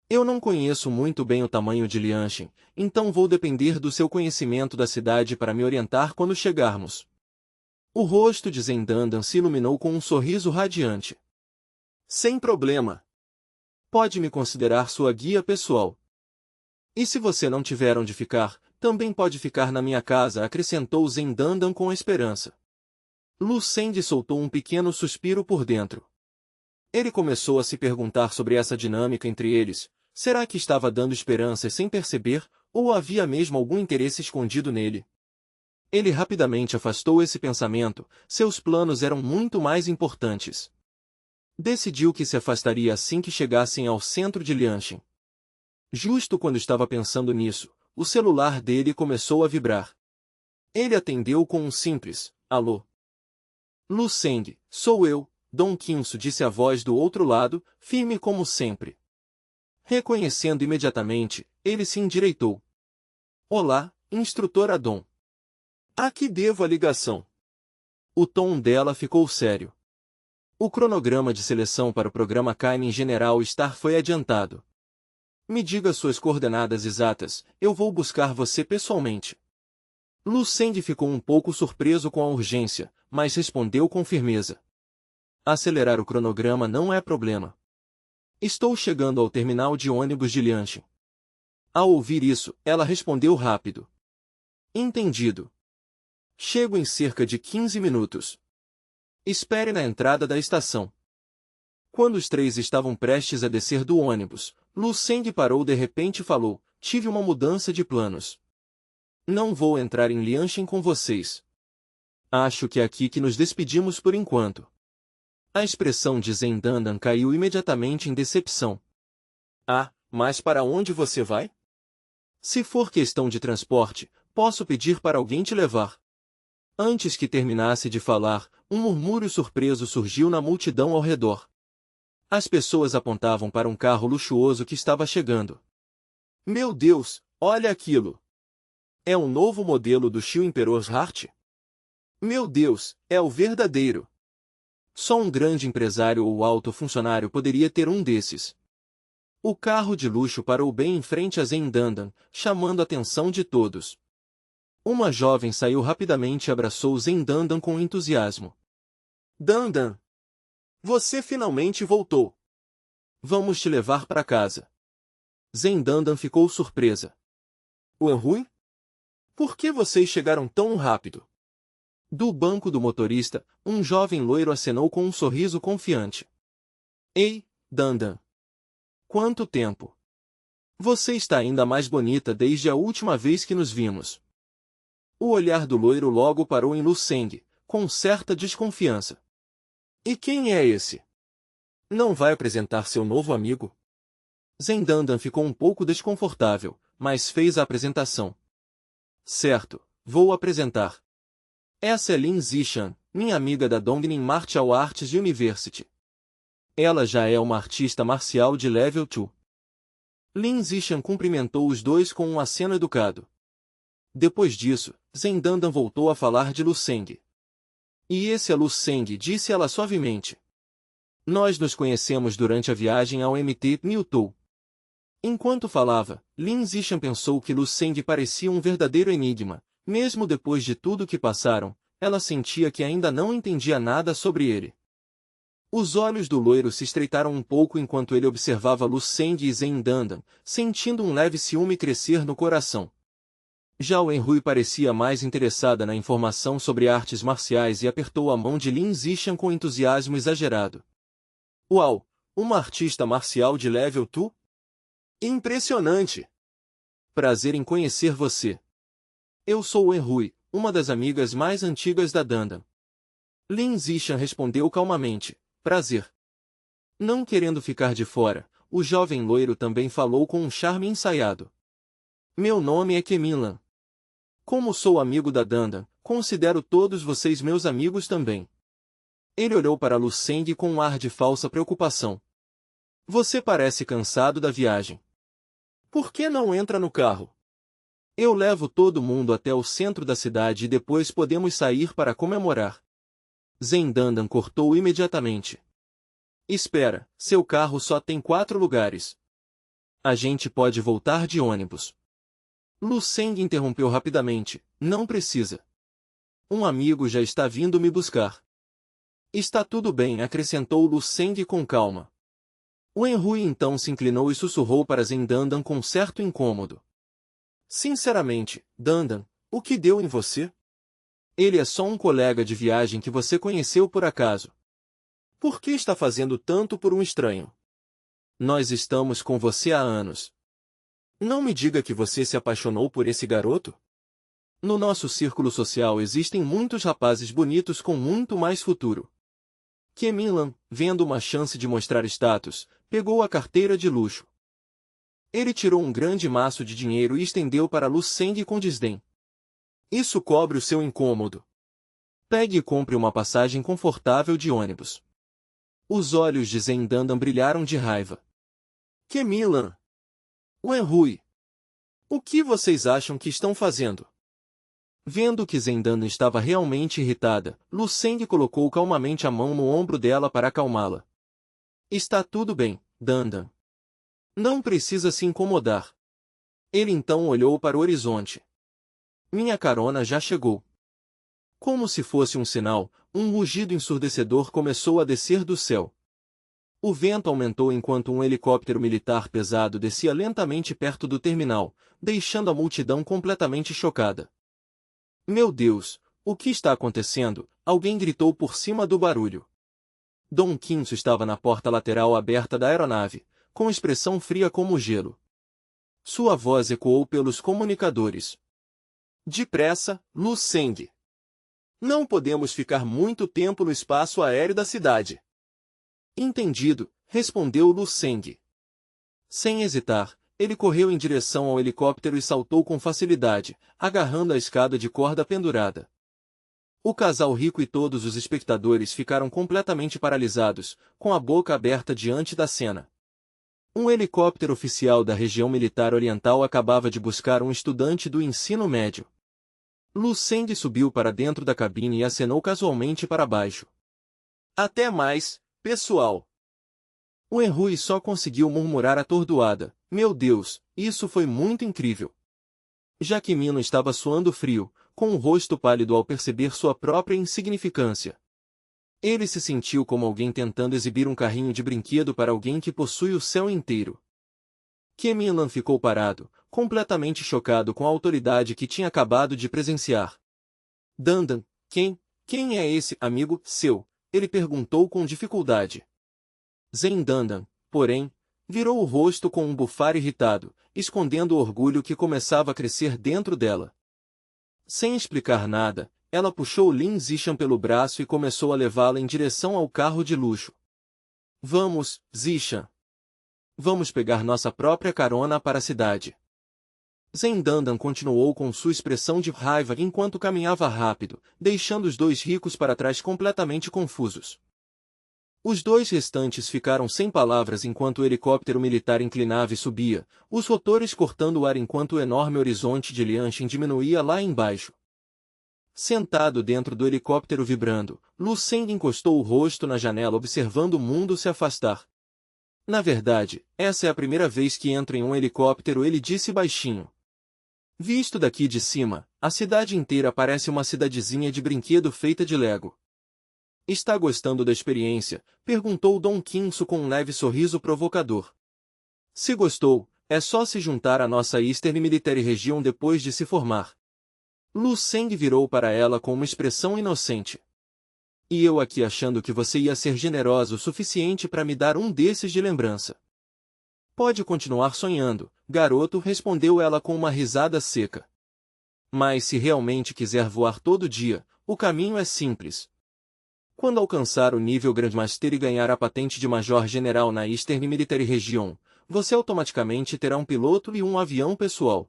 Eu não conheço muito bem o tamanho de Lianshin, então vou depender do seu conhecimento da cidade para me orientar quando chegarmos. O rosto de Zendandan se iluminou com um sorriso radiante. Sem problema. Pode me considerar sua guia pessoal. E se você não tiver onde ficar, também pode ficar na minha casa, acrescentou Zendandan com esperança. Lu Seng soltou um pequeno suspiro por dentro. Ele começou a se perguntar sobre essa dinâmica entre eles. Será que estava dando esperanças sem perceber, ou havia mesmo algum interesse escondido nele? Ele rapidamente afastou esse pensamento, seus planos eram muito mais importantes. Decidiu que se afastaria assim que chegassem ao centro de Lianshin. Justo quando estava pensando nisso, o celular dele começou a vibrar. Ele atendeu com um simples, alô. Lu Seng, sou eu, Dom Quinso, disse a voz do outro lado, firme como sempre. Reconhecendo imediatamente, ele se endireitou. Olá, instrutora Dom. A que devo a ligação? O tom dela ficou sério. O cronograma de seleção para o programa Caiming General Star foi adiantado. Me diga suas coordenadas exatas, eu vou buscar você pessoalmente. Lucende ficou um pouco surpreso com a urgência, mas respondeu com firmeza. Acelerar o cronograma não é problema. Estou chegando ao terminal de ônibus de Liancheng. Ao ouvir isso, ela respondeu rápido. Entendido. Chego em cerca de 15 minutos. Espere na entrada da estação. Quando os três estavam prestes a descer do ônibus, Lu Seng parou de repente e falou, tive uma mudança de planos. Não vou entrar em Liancheng com vocês. Acho que é aqui que nos despedimos por enquanto. A expressão de Zeng Dandan caiu imediatamente em decepção. Ah, mas para onde você vai? Se for questão de transporte, posso pedir para alguém te levar. Antes que terminasse de falar, um murmúrio surpreso surgiu na multidão ao redor. As pessoas apontavam para um carro luxuoso que estava chegando. Meu Deus, olha aquilo! É um novo modelo do Xiu Emperor's Heart? Meu Deus, é o verdadeiro! Só um grande empresário ou alto funcionário poderia ter um desses. O carro de luxo parou bem em frente a Zeng Dandan, chamando a atenção de todos. Uma jovem saiu rapidamente e abraçou Zeng Dandan com entusiasmo. Dandan! Você finalmente voltou! Vamos te levar para casa. Zeng Dandan ficou surpresa. Wenhui? Por que vocês chegaram tão rápido? Do banco do motorista, um jovem loiro acenou com um sorriso confiante. Ei, Dandan! Quanto tempo! Você está ainda mais bonita desde a última vez que nos vimos. O olhar do loiro logo parou em Lu Seng, com certa desconfiança. E quem é esse? Não vai apresentar seu novo amigo? Zeng Dandan ficou um pouco desconfortável, mas fez a apresentação. Certo, vou apresentar. Essa é Lin Zishan, minha amiga da Dongning Martial Arts University. Ela já é uma artista marcial de level 2. Lin Zishan cumprimentou os dois com um aceno educado. Depois disso, Zeng Dandan voltou a falar de Lu Seng. E esse é Lu Seng, disse ela suavemente. Nós nos conhecemos durante a viagem ao MT Mewtou. Enquanto falava, Lin Zishan pensou que Lu Seng parecia um verdadeiro enigma. Mesmo depois de tudo que passaram, ela sentia que ainda não entendia nada sobre ele. Os olhos do loiro se estreitaram um pouco enquanto ele observava Lu Seng e Zeng Dandan, sentindo um leve ciúme crescer no coração. Já Wenhui parecia mais interessada na informação sobre artes marciais e apertou a mão de Lin Zishan com entusiasmo exagerado. Uau! Uma artista marcial de level 2? Impressionante! Prazer em conhecer você. Eu sou Wenhui, uma das amigas mais antigas da Dandan. Lin Zishan respondeu calmamente. Prazer. Não querendo ficar de fora, o jovem loiro também falou com um charme ensaiado. Meu nome é Keminlan. Como sou amigo da Dandan, considero todos vocês meus amigos também. Ele olhou para Lu Seng com um ar de falsa preocupação. Você parece cansado da viagem. Por que não entra no carro? Eu levo todo mundo até o centro da cidade e depois podemos sair para comemorar. Zeng Dandan cortou imediatamente. Espera, seu carro só tem 4 lugares. A gente pode voltar de ônibus. Lu Seng interrompeu rapidamente. Não precisa. Um amigo já está vindo me buscar. Está tudo bem, acrescentou Lu Seng com calma. Wenhui então se inclinou e sussurrou para Zeng Dandan com certo incômodo. Sinceramente, Dandan, o que deu em você? Ele é só um colega de viagem que você conheceu por acaso. Por que está fazendo tanto por um estranho? Nós estamos com você há anos. Não me diga que você se apaixonou por esse garoto? No nosso círculo social existem muitos rapazes bonitos com muito mais futuro. Keminlan, vendo uma chance de mostrar status, pegou a carteira de luxo. Ele tirou um grande maço de dinheiro e estendeu para Lu Seng com desdém. Isso cobre o seu incômodo. Pegue e compre uma passagem confortável de ônibus. Os olhos de Zendandan brilharam de raiva. Kemilan! Wenhui! O que vocês acham que estão fazendo? Vendo que Zendandan estava realmente irritada, Lu Seng colocou calmamente a mão no ombro dela para acalmá-la. Está tudo bem, Dandan. Não precisa se incomodar. Ele então olhou para o horizonte. Minha carona já chegou. Como se fosse um sinal, um rugido ensurdecedor começou a descer do céu. O vento aumentou enquanto um helicóptero militar pesado descia lentamente perto do terminal, deixando a multidão completamente chocada. Meu Deus, o que está acontecendo? Alguém gritou por cima do barulho. Dom Quinto estava na porta lateral aberta da aeronave, com expressão fria como gelo. Sua voz ecoou pelos comunicadores. Depressa, Lu Seng. Não podemos ficar muito tempo no espaço aéreo da cidade. Entendido, respondeu Lu Seng. Sem hesitar, ele correu em direção ao helicóptero e saltou com facilidade, agarrando a escada de corda pendurada. O casal rico e todos os espectadores ficaram completamente paralisados, com a boca aberta diante da cena. Um helicóptero oficial da região militar oriental acabava de buscar um estudante do ensino médio. Lu Seng subiu para dentro da cabine e acenou casualmente para baixo. Até mais, pessoal. Wenhui só conseguiu murmurar atordoada. Meu Deus, isso foi muito incrível. Jaquimino estava suando frio, com o rosto pálido ao perceber sua própria insignificância. Ele se sentiu como alguém tentando exibir um carrinho de brinquedo para alguém que possui o céu inteiro. Kemilan ficou parado, completamente chocado com a autoridade que tinha acabado de presenciar. Dandan, quem é esse amigo seu? Ele perguntou com dificuldade. Zendandan, porém, virou o rosto com um bufar irritado, escondendo o orgulho que começava a crescer dentro dela. Sem explicar nada, ela puxou Lin Zishan pelo braço e começou a levá-la em direção ao carro de luxo. Vamos, Zishan. Vamos pegar nossa própria carona para a cidade. Zendandan continuou com sua expressão de raiva enquanto caminhava rápido, deixando os dois ricos para trás completamente confusos. Os dois restantes ficaram sem palavras enquanto o helicóptero militar inclinava e subia, os rotores cortando o ar enquanto o enorme horizonte de Lianshin diminuía lá embaixo. Sentado dentro do helicóptero vibrando, Lu Seng encostou o rosto na janela observando o mundo se afastar. Na verdade, essa é a primeira vez que entro em um helicóptero, ele disse baixinho. Visto daqui de cima, a cidade inteira parece uma cidadezinha de brinquedo feita de Lego. Está gostando da experiência? Perguntou Dom Quinto com um leve sorriso provocador. Se gostou, é só se juntar à nossa Eastern Military Region depois de se formar. Lu Seng virou para ela com uma expressão inocente. E eu aqui achando que você ia ser generosa o suficiente para me dar um desses de lembrança. Pode continuar sonhando, garoto, respondeu ela com uma risada seca. Mas se realmente quiser voar todo dia, o caminho é simples. Quando alcançar o nível Grandmaster e ganhar a patente de Major General na Eastern Military Region, você automaticamente terá um piloto e um avião pessoal.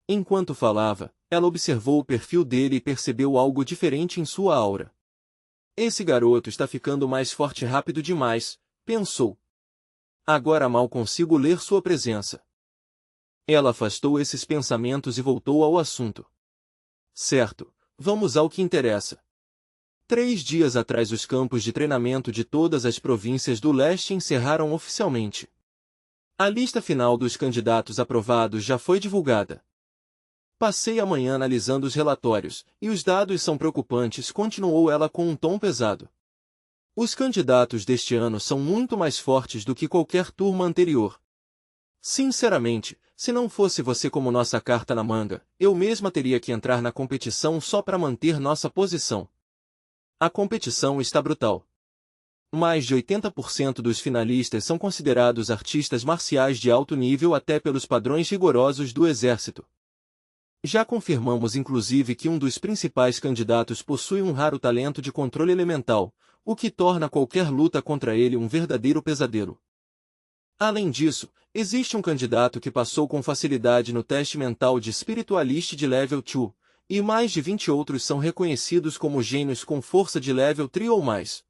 Enquanto falava, ela observou o perfil dele e percebeu algo diferente em sua aura. Esse garoto está ficando mais forte rápido demais, pensou. Agora mal consigo ler sua presença. Ela afastou esses pensamentos e voltou ao assunto. Certo, vamos ao que interessa. 3 dias atrás os campos de treinamento de todas as províncias do leste encerraram oficialmente. A lista final dos candidatos aprovados já foi divulgada. Passei a manhã analisando os relatórios, e os dados são preocupantes, continuou ela com um tom pesado. Os candidatos deste ano são muito mais fortes do que qualquer turma anterior. Sinceramente, se não fosse você como nossa carta na manga, eu mesma teria que entrar na competição só para manter nossa posição. A competição está brutal. Mais de 80% dos finalistas são considerados artistas marciais de alto nível até pelos padrões rigorosos do exército. Já confirmamos inclusive que um dos principais candidatos possui um raro talento de controle elemental, o que torna qualquer luta contra ele um verdadeiro pesadelo. Além disso, existe um candidato que passou com facilidade no teste mental de Spiritualist de Level 2, e mais de 20 outros são reconhecidos como gênios com força de Level 3 ou mais.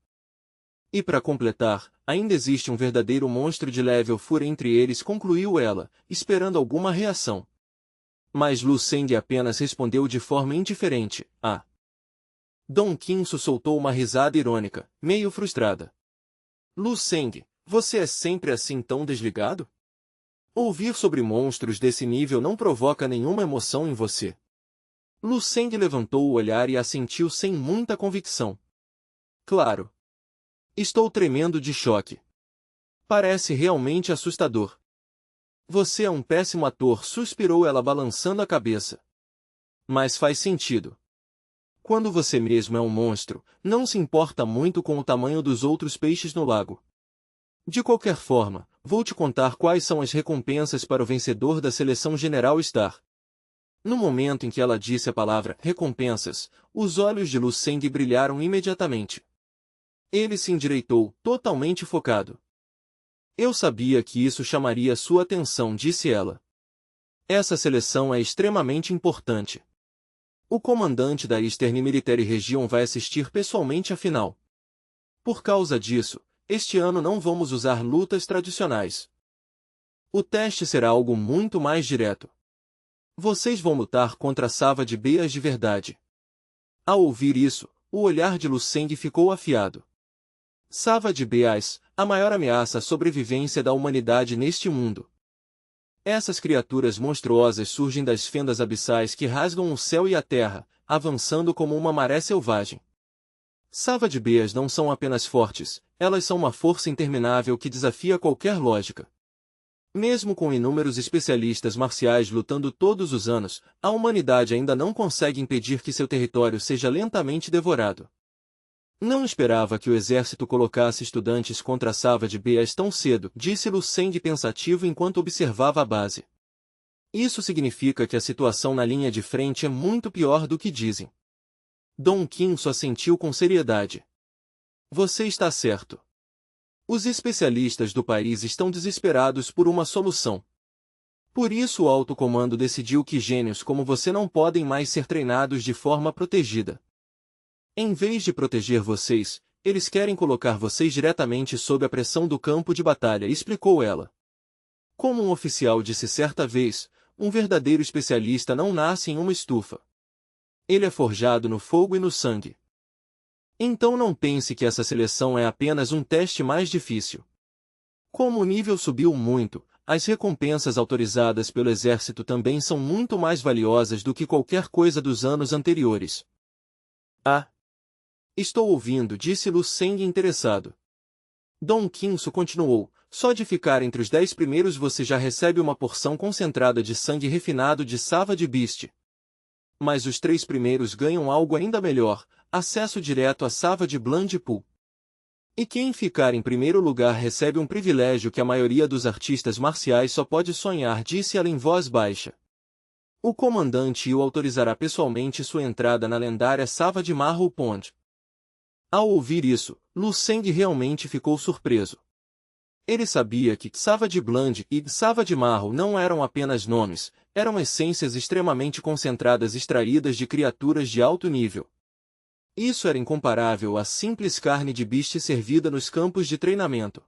E para completar, ainda existe um verdadeiro monstro de level 4 entre eles, concluiu ela, esperando alguma reação. Mas Lu Seng apenas respondeu de forma indiferente. Ah. Dong Qinsu soltou uma risada irônica, meio frustrada. Lu Seng, você é sempre assim tão desligado? Ouvir sobre monstros desse nível não provoca nenhuma emoção em você. Lu Seng levantou o olhar e assentiu sem muita convicção. Claro. Estou tremendo de choque. Parece realmente assustador. Você é um péssimo ator, suspirou ela balançando a cabeça. Mas faz sentido. Quando você mesmo é um monstro, não se importa muito com o tamanho dos outros peixes no lago. De qualquer forma, vou te contar quais são as recompensas para o vencedor da seleção General Star. No momento em que ela disse a palavra recompensas, os olhos de Lu Seng brilharam imediatamente. Ele se endireitou, totalmente focado. Eu sabia que isso chamaria sua atenção, disse ela. Essa seleção é extremamente importante. O comandante da Eastern Military Region vai assistir pessoalmente à final. Por causa disso, este ano não vamos usar lutas tradicionais. O teste será algo muito mais direto. Vocês vão lutar contra a Sava de Beas de verdade. Ao ouvir isso, o olhar de Lu Seng ficou afiado. Sava de Beas, a maior ameaça à sobrevivência da humanidade neste mundo. Essas criaturas monstruosas surgem das fendas abissais que rasgam o céu e a terra, avançando como uma maré selvagem. Sava de Beas não são apenas fortes, elas são uma força interminável que desafia qualquer lógica. Mesmo com inúmeros especialistas marciais lutando todos os anos, a humanidade ainda não consegue impedir que seu território seja lentamente devorado. Não esperava que o exército colocasse estudantes contra a Sava de Beas tão cedo, disse Lu Seng pensativo enquanto observava a base. Isso significa que a situação na linha de frente é muito pior do que dizem. Dong Qinsu assentiu com seriedade. Você está certo. Os especialistas do país estão desesperados por uma solução. Por isso o alto comando decidiu que gênios como você não podem mais ser treinados de forma protegida. Em vez de proteger vocês, eles querem colocar vocês diretamente sob a pressão do campo de batalha, explicou ela. Como um oficial disse certa vez, um verdadeiro especialista não nasce em uma estufa. Ele é forjado no fogo e no sangue. Então não pense que essa seleção é apenas um teste mais difícil. Como o nível subiu muito, as recompensas autorizadas pelo exército também são muito mais valiosas do que qualquer coisa dos anos anteriores. Ah! Estou ouvindo, disse Lu Seng interessado. Dong Qinsu continuou, só de ficar entre os 10 primeiros você já recebe uma porção concentrada de sangue refinado de Sava de Beast. Mas os 3 primeiros ganham algo ainda melhor, acesso direto à Sava de Blind Pool. E quem ficar em primeiro lugar recebe um privilégio que a maioria dos artistas marciais só pode sonhar, disse ela em voz baixa. O comandante o autorizará pessoalmente sua entrada na lendária Sava de Marrow Pond. Ao ouvir isso, Lu Seng realmente ficou surpreso. Ele sabia que Sava de Blind e Sava de Marrow não eram apenas nomes, eram essências extremamente concentradas extraídas de criaturas de alto nível. Isso era incomparável à simples carne de biche servida nos campos de treinamento.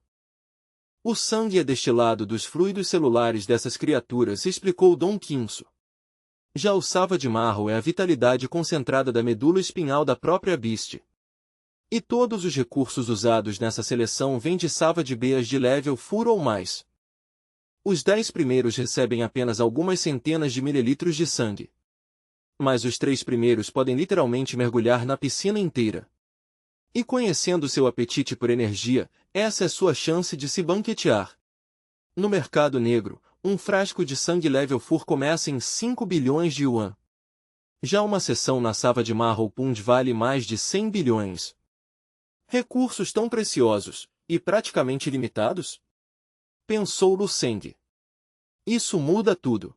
O sangue é destilado dos fluidos celulares dessas criaturas, explicou Dong Qinsu. Já o Sava de Marrow é a vitalidade concentrada da medula espinhal da própria Beast. E todos os recursos usados nessa seleção vêm de Sava de Beas de level 4 ou mais. Os 10 primeiros recebem apenas algumas centenas de mililitros de sangue. Mas os 3 primeiros podem literalmente mergulhar na piscina inteira. E conhecendo seu apetite por energia, essa é sua chance de se banquetear. No mercado negro, um frasco de sangue level 4 começa em 5 bilhões de yuan. Já uma sessão na Sava de Marrow Pond vale mais de 100 bilhões. Recursos tão preciosos, e praticamente ilimitados? Pensou Lu Seng. Isso muda tudo.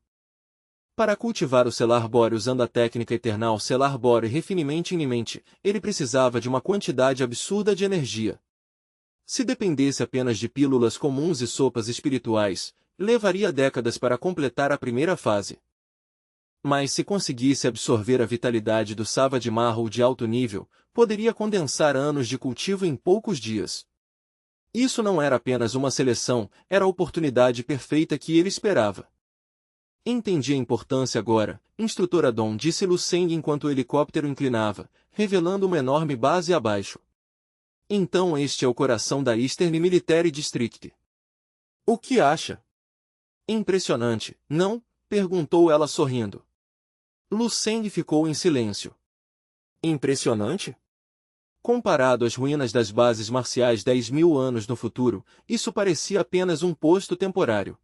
Para cultivar o Selar Bore usando a técnica Eternal Selar Bore Refinement Inimente, ele precisava de uma quantidade absurda de energia. Se dependesse apenas de pílulas comuns e sopas espirituais, levaria décadas para completar a primeira fase. Mas se conseguisse absorver a vitalidade do Sava de Marrow de alto nível, poderia condensar anos de cultivo em poucos dias. Isso não era apenas uma seleção, era a oportunidade perfeita que ele esperava. Entendi a importância agora, instrutora Dom, disse Lu Seng enquanto o helicóptero inclinava, revelando uma enorme base abaixo. Então este é o coração da Eastern Military District. O que acha? Impressionante, não? Perguntou ela sorrindo. Lu Seng ficou em silêncio. Impressionante? Comparado às ruínas das bases marciais 10.000 anos no futuro, isso parecia apenas um posto temporário.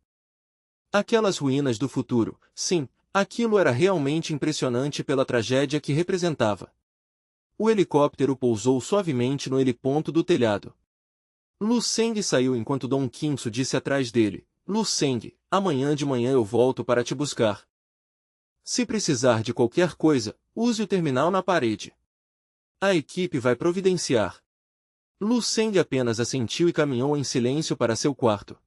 Aquelas ruínas do futuro, sim, aquilo era realmente impressionante pela tragédia que representava. O helicóptero pousou suavemente no heliponto do telhado. Lu Seng saiu enquanto Dong Qinsu disse atrás dele, Lu Seng, amanhã de manhã eu volto para te buscar. Se precisar de qualquer coisa, use o terminal na parede. A equipe vai providenciar. Lu Seng apenas assentiu e caminhou em silêncio para seu quarto.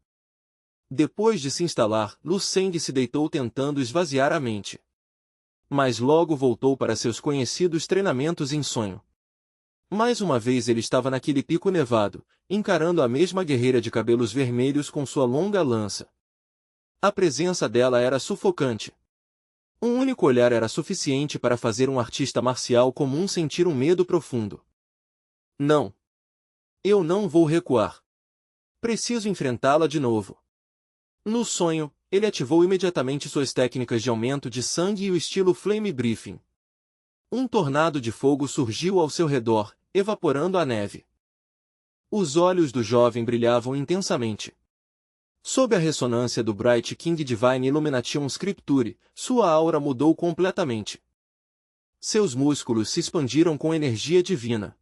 Depois de se instalar, Lu Seng se deitou tentando esvaziar a mente. Mas logo voltou para seus conhecidos treinamentos em sonho. Mais uma vez ele estava naquele pico nevado, encarando a mesma guerreira de cabelos vermelhos com sua longa lança. A presença dela era sufocante. Um único olhar era suficiente para fazer um artista marcial comum sentir um medo profundo. Não. Eu não vou recuar. Preciso enfrentá-la de novo. No sonho, ele ativou imediatamente suas técnicas de aumento de sangue e o estilo Flame Briefing. Um tornado de fogo surgiu ao seu redor, evaporando a neve. Os olhos do jovem brilhavam intensamente. Sob a ressonância do Bright King Divine Illumination Scripture, sua aura mudou completamente. Seus músculos se expandiram com energia divina.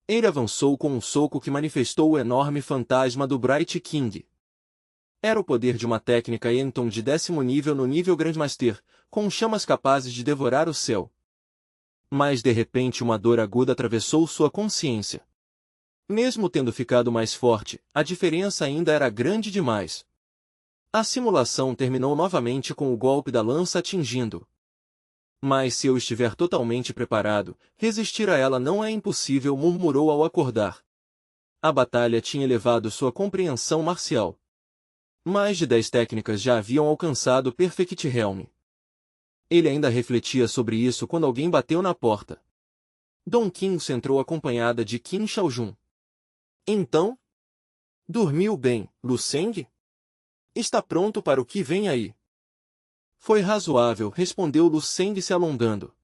Ele avançou com um soco que manifestou o enorme fantasma do Bright King. Era o poder de uma técnica Enton de 10º nível no nível Grandmaster, com chamas capazes de devorar o céu. Mas de repente uma dor aguda atravessou sua consciência. Mesmo tendo ficado mais forte, a diferença ainda era grande demais. A simulação terminou novamente com o golpe da lança atingindo. Mas se eu estiver totalmente preparado, resistir a ela não é impossível, murmurou ao acordar. A batalha tinha elevado sua compreensão marcial. Mais de 10 técnicas já haviam alcançado Perfect Realm. Ele ainda refletia sobre isso quando alguém bateu na porta. Dong Qinsu entrou acompanhada de Qin Shaojun. Então? Dormiu bem, Lu Seng? Está pronto para o que vem aí? Foi razoável, respondeu Lu Seng se alongando.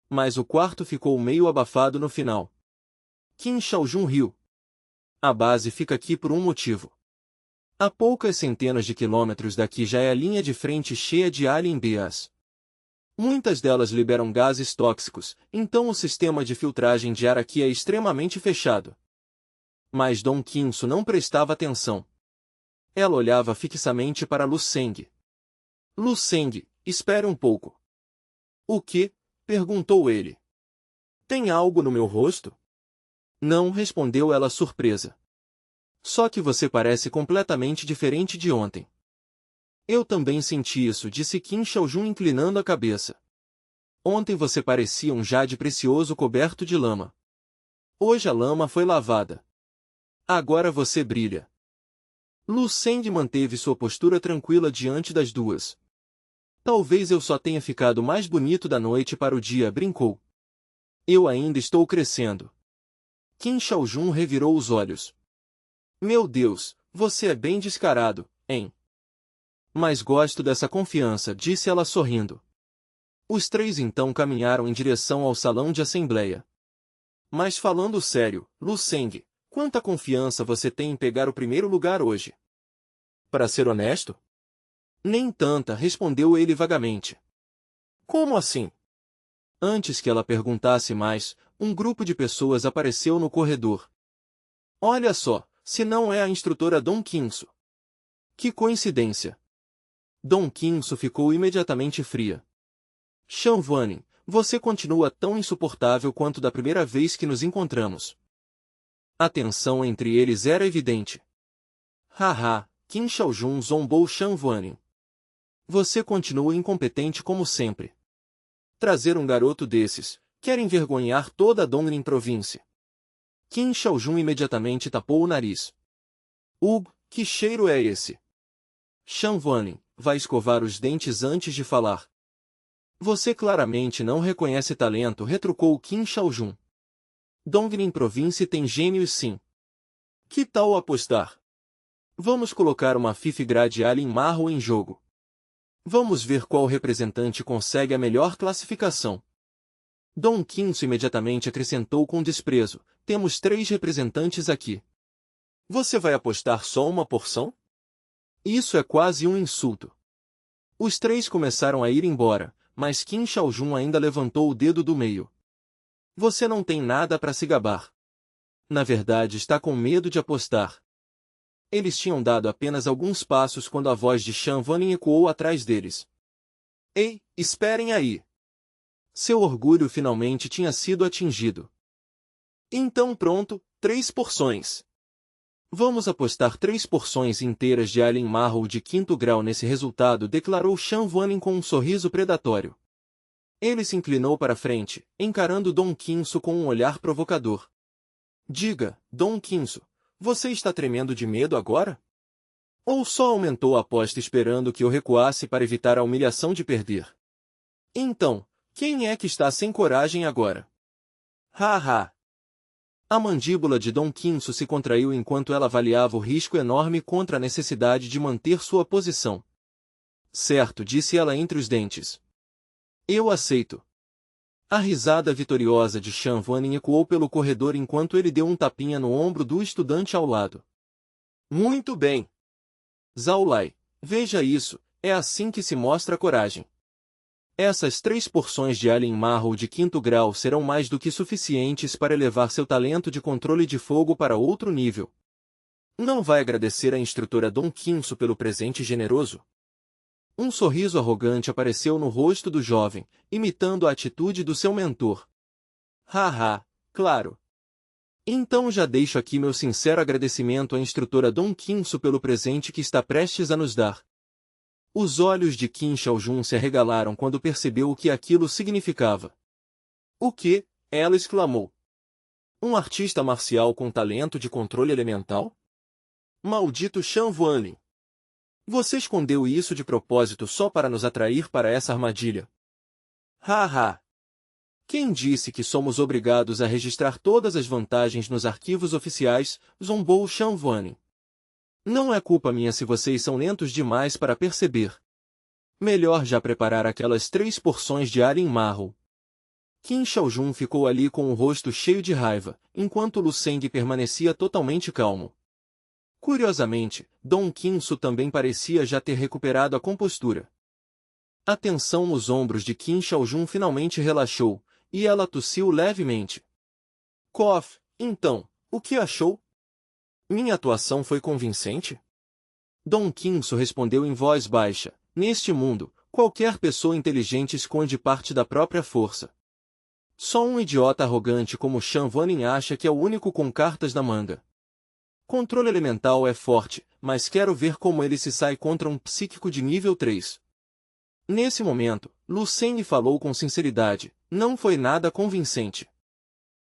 Mas o quarto ficou meio abafado no final. Qin Shaojun riu. A base fica aqui por um motivo. A poucas centenas de quilômetros daqui já é a linha de frente cheia de alien beas. Muitas delas liberam gases tóxicos, então o sistema de filtragem de ar aqui é extremamente fechado. Mas Dong Qinsu não prestava atenção. Ela olhava fixamente para Lu Seng. Lu Seng, espere um pouco. O que? Perguntou ele. Tem algo no meu rosto? Não, respondeu ela surpresa. Só que você parece completamente diferente de ontem. Eu também senti isso, disse Qin Shaojun inclinando a cabeça. Ontem você parecia um jade precioso coberto de lama. Hoje a lama foi lavada. Agora você brilha. Lu Seng manteve sua postura tranquila diante das duas. Talvez eu só tenha ficado mais bonito da noite para o dia, brincou. Eu ainda estou crescendo. Qin Shaojun revirou os olhos. Meu Deus, você é bem descarado, hein? Mas gosto dessa confiança, disse ela sorrindo. Os três então caminharam em direção ao salão de assembleia. Mas falando sério, Lu Seng, quanta confiança você tem em pegar o primeiro lugar hoje? Para ser honesto? Nem tanta, respondeu ele vagamente. Como assim? Antes que ela perguntasse mais, um grupo de pessoas apareceu no corredor. Olha só, se não é a instrutora Dong Qinsu. Que coincidência! Dong Qinsu ficou imediatamente fria. Shan Wanning, você continua tão insuportável quanto da primeira vez que nos encontramos. A tensão entre eles era evidente. Haha, Qin Shaojun zombou Shan Wanning. Você continua incompetente como sempre. Trazer um garoto desses, quer envergonhar toda a Dongrin província. Qin Shaojun imediatamente tapou o nariz. Que cheiro é esse? Shan Wanlin, vai escovar os dentes antes de falar. Você claramente não reconhece talento, retrucou Qin Shaojun. Dongnin Província tem gênios sim. Que tal apostar? Vamos colocar uma Fifgrade Alien Marrow em jogo. Vamos ver qual representante consegue a melhor classificação. Dong Qinsu imediatamente acrescentou com desprezo, temos 3 representantes aqui. Você vai apostar só uma porção? Isso é quase um insulto. Os 3 começaram a ir embora, mas Qin Shaojun ainda levantou o dedo do meio. Você não tem nada para se gabar. Na verdade está com medo de apostar. Eles tinham dado apenas alguns passos quando a voz de Shan Wanlin ecoou atrás deles. Ei, esperem aí! Seu orgulho finalmente tinha sido atingido. Então pronto, 3 porções. Vamos apostar 3 porções inteiras de Alien Marrow de 5º grau nesse resultado, declarou Shan Wanlin com um sorriso predatório. Ele se inclinou para frente, encarando Dong Qinsu com um olhar provocador. Diga, Dong Qinsu, você está tremendo de medo agora? Ou só aumentou a aposta esperando que eu recuasse para evitar a humilhação de perder? Então, quem é que está sem coragem agora? Ha! A mandíbula de Dong Qinsu se contraiu enquanto ela avaliava o risco enorme contra a necessidade de manter sua posição. Certo, disse ela entre os dentes. Eu aceito. A risada vitoriosa de Shan Wanlin ecoou pelo corredor enquanto ele deu um tapinha no ombro do estudante ao lado. Muito bem. Zhao Lai, veja isso, é assim que se mostra coragem. Essas 3 porções de Alien Marrow de 5º grau serão mais do que suficientes para elevar seu talento de controle de fogo para outro nível. Não vai agradecer à instrutora Dong Qinsu pelo presente generoso? Um sorriso arrogante apareceu no rosto do jovem, imitando a atitude do seu mentor. Claro. Então já deixo aqui meu sincero agradecimento à instrutora Dong Qinsu pelo presente que está prestes a nos dar. Os olhos de Qin Shaojun se arregalaram quando percebeu o que aquilo significava. O que? Ela exclamou. Um artista marcial com talento de controle elemental? Maldito Shan Wanlin! Você escondeu isso de propósito só para nos atrair para essa armadilha. Quem disse que somos obrigados a registrar todas as vantagens nos arquivos oficiais? Zombou Shan Wanlin. Não é culpa minha se vocês são lentos demais para perceber. Melhor já preparar aquelas 3 porções de Alien Marrow. Qin Shaojun ficou ali com o rosto cheio de raiva, enquanto Lu Seng permanecia totalmente calmo. Curiosamente, Dong Qinsu também parecia já ter recuperado a compostura. A tensão nos ombros de Qin Shaojun finalmente relaxou, e ela tossiu levemente. Cof, então, o que achou? Minha atuação foi convincente? Dong Qinsu respondeu em voz baixa. Neste mundo, qualquer pessoa inteligente esconde parte da própria força. Só um idiota arrogante como Shan Wanlin acha que é o único com cartas na manga. Controle elemental é forte, mas quero ver como ele se sai contra um psíquico de nível 3. Nesse momento, Lu Seng falou com sinceridade, não foi nada convincente.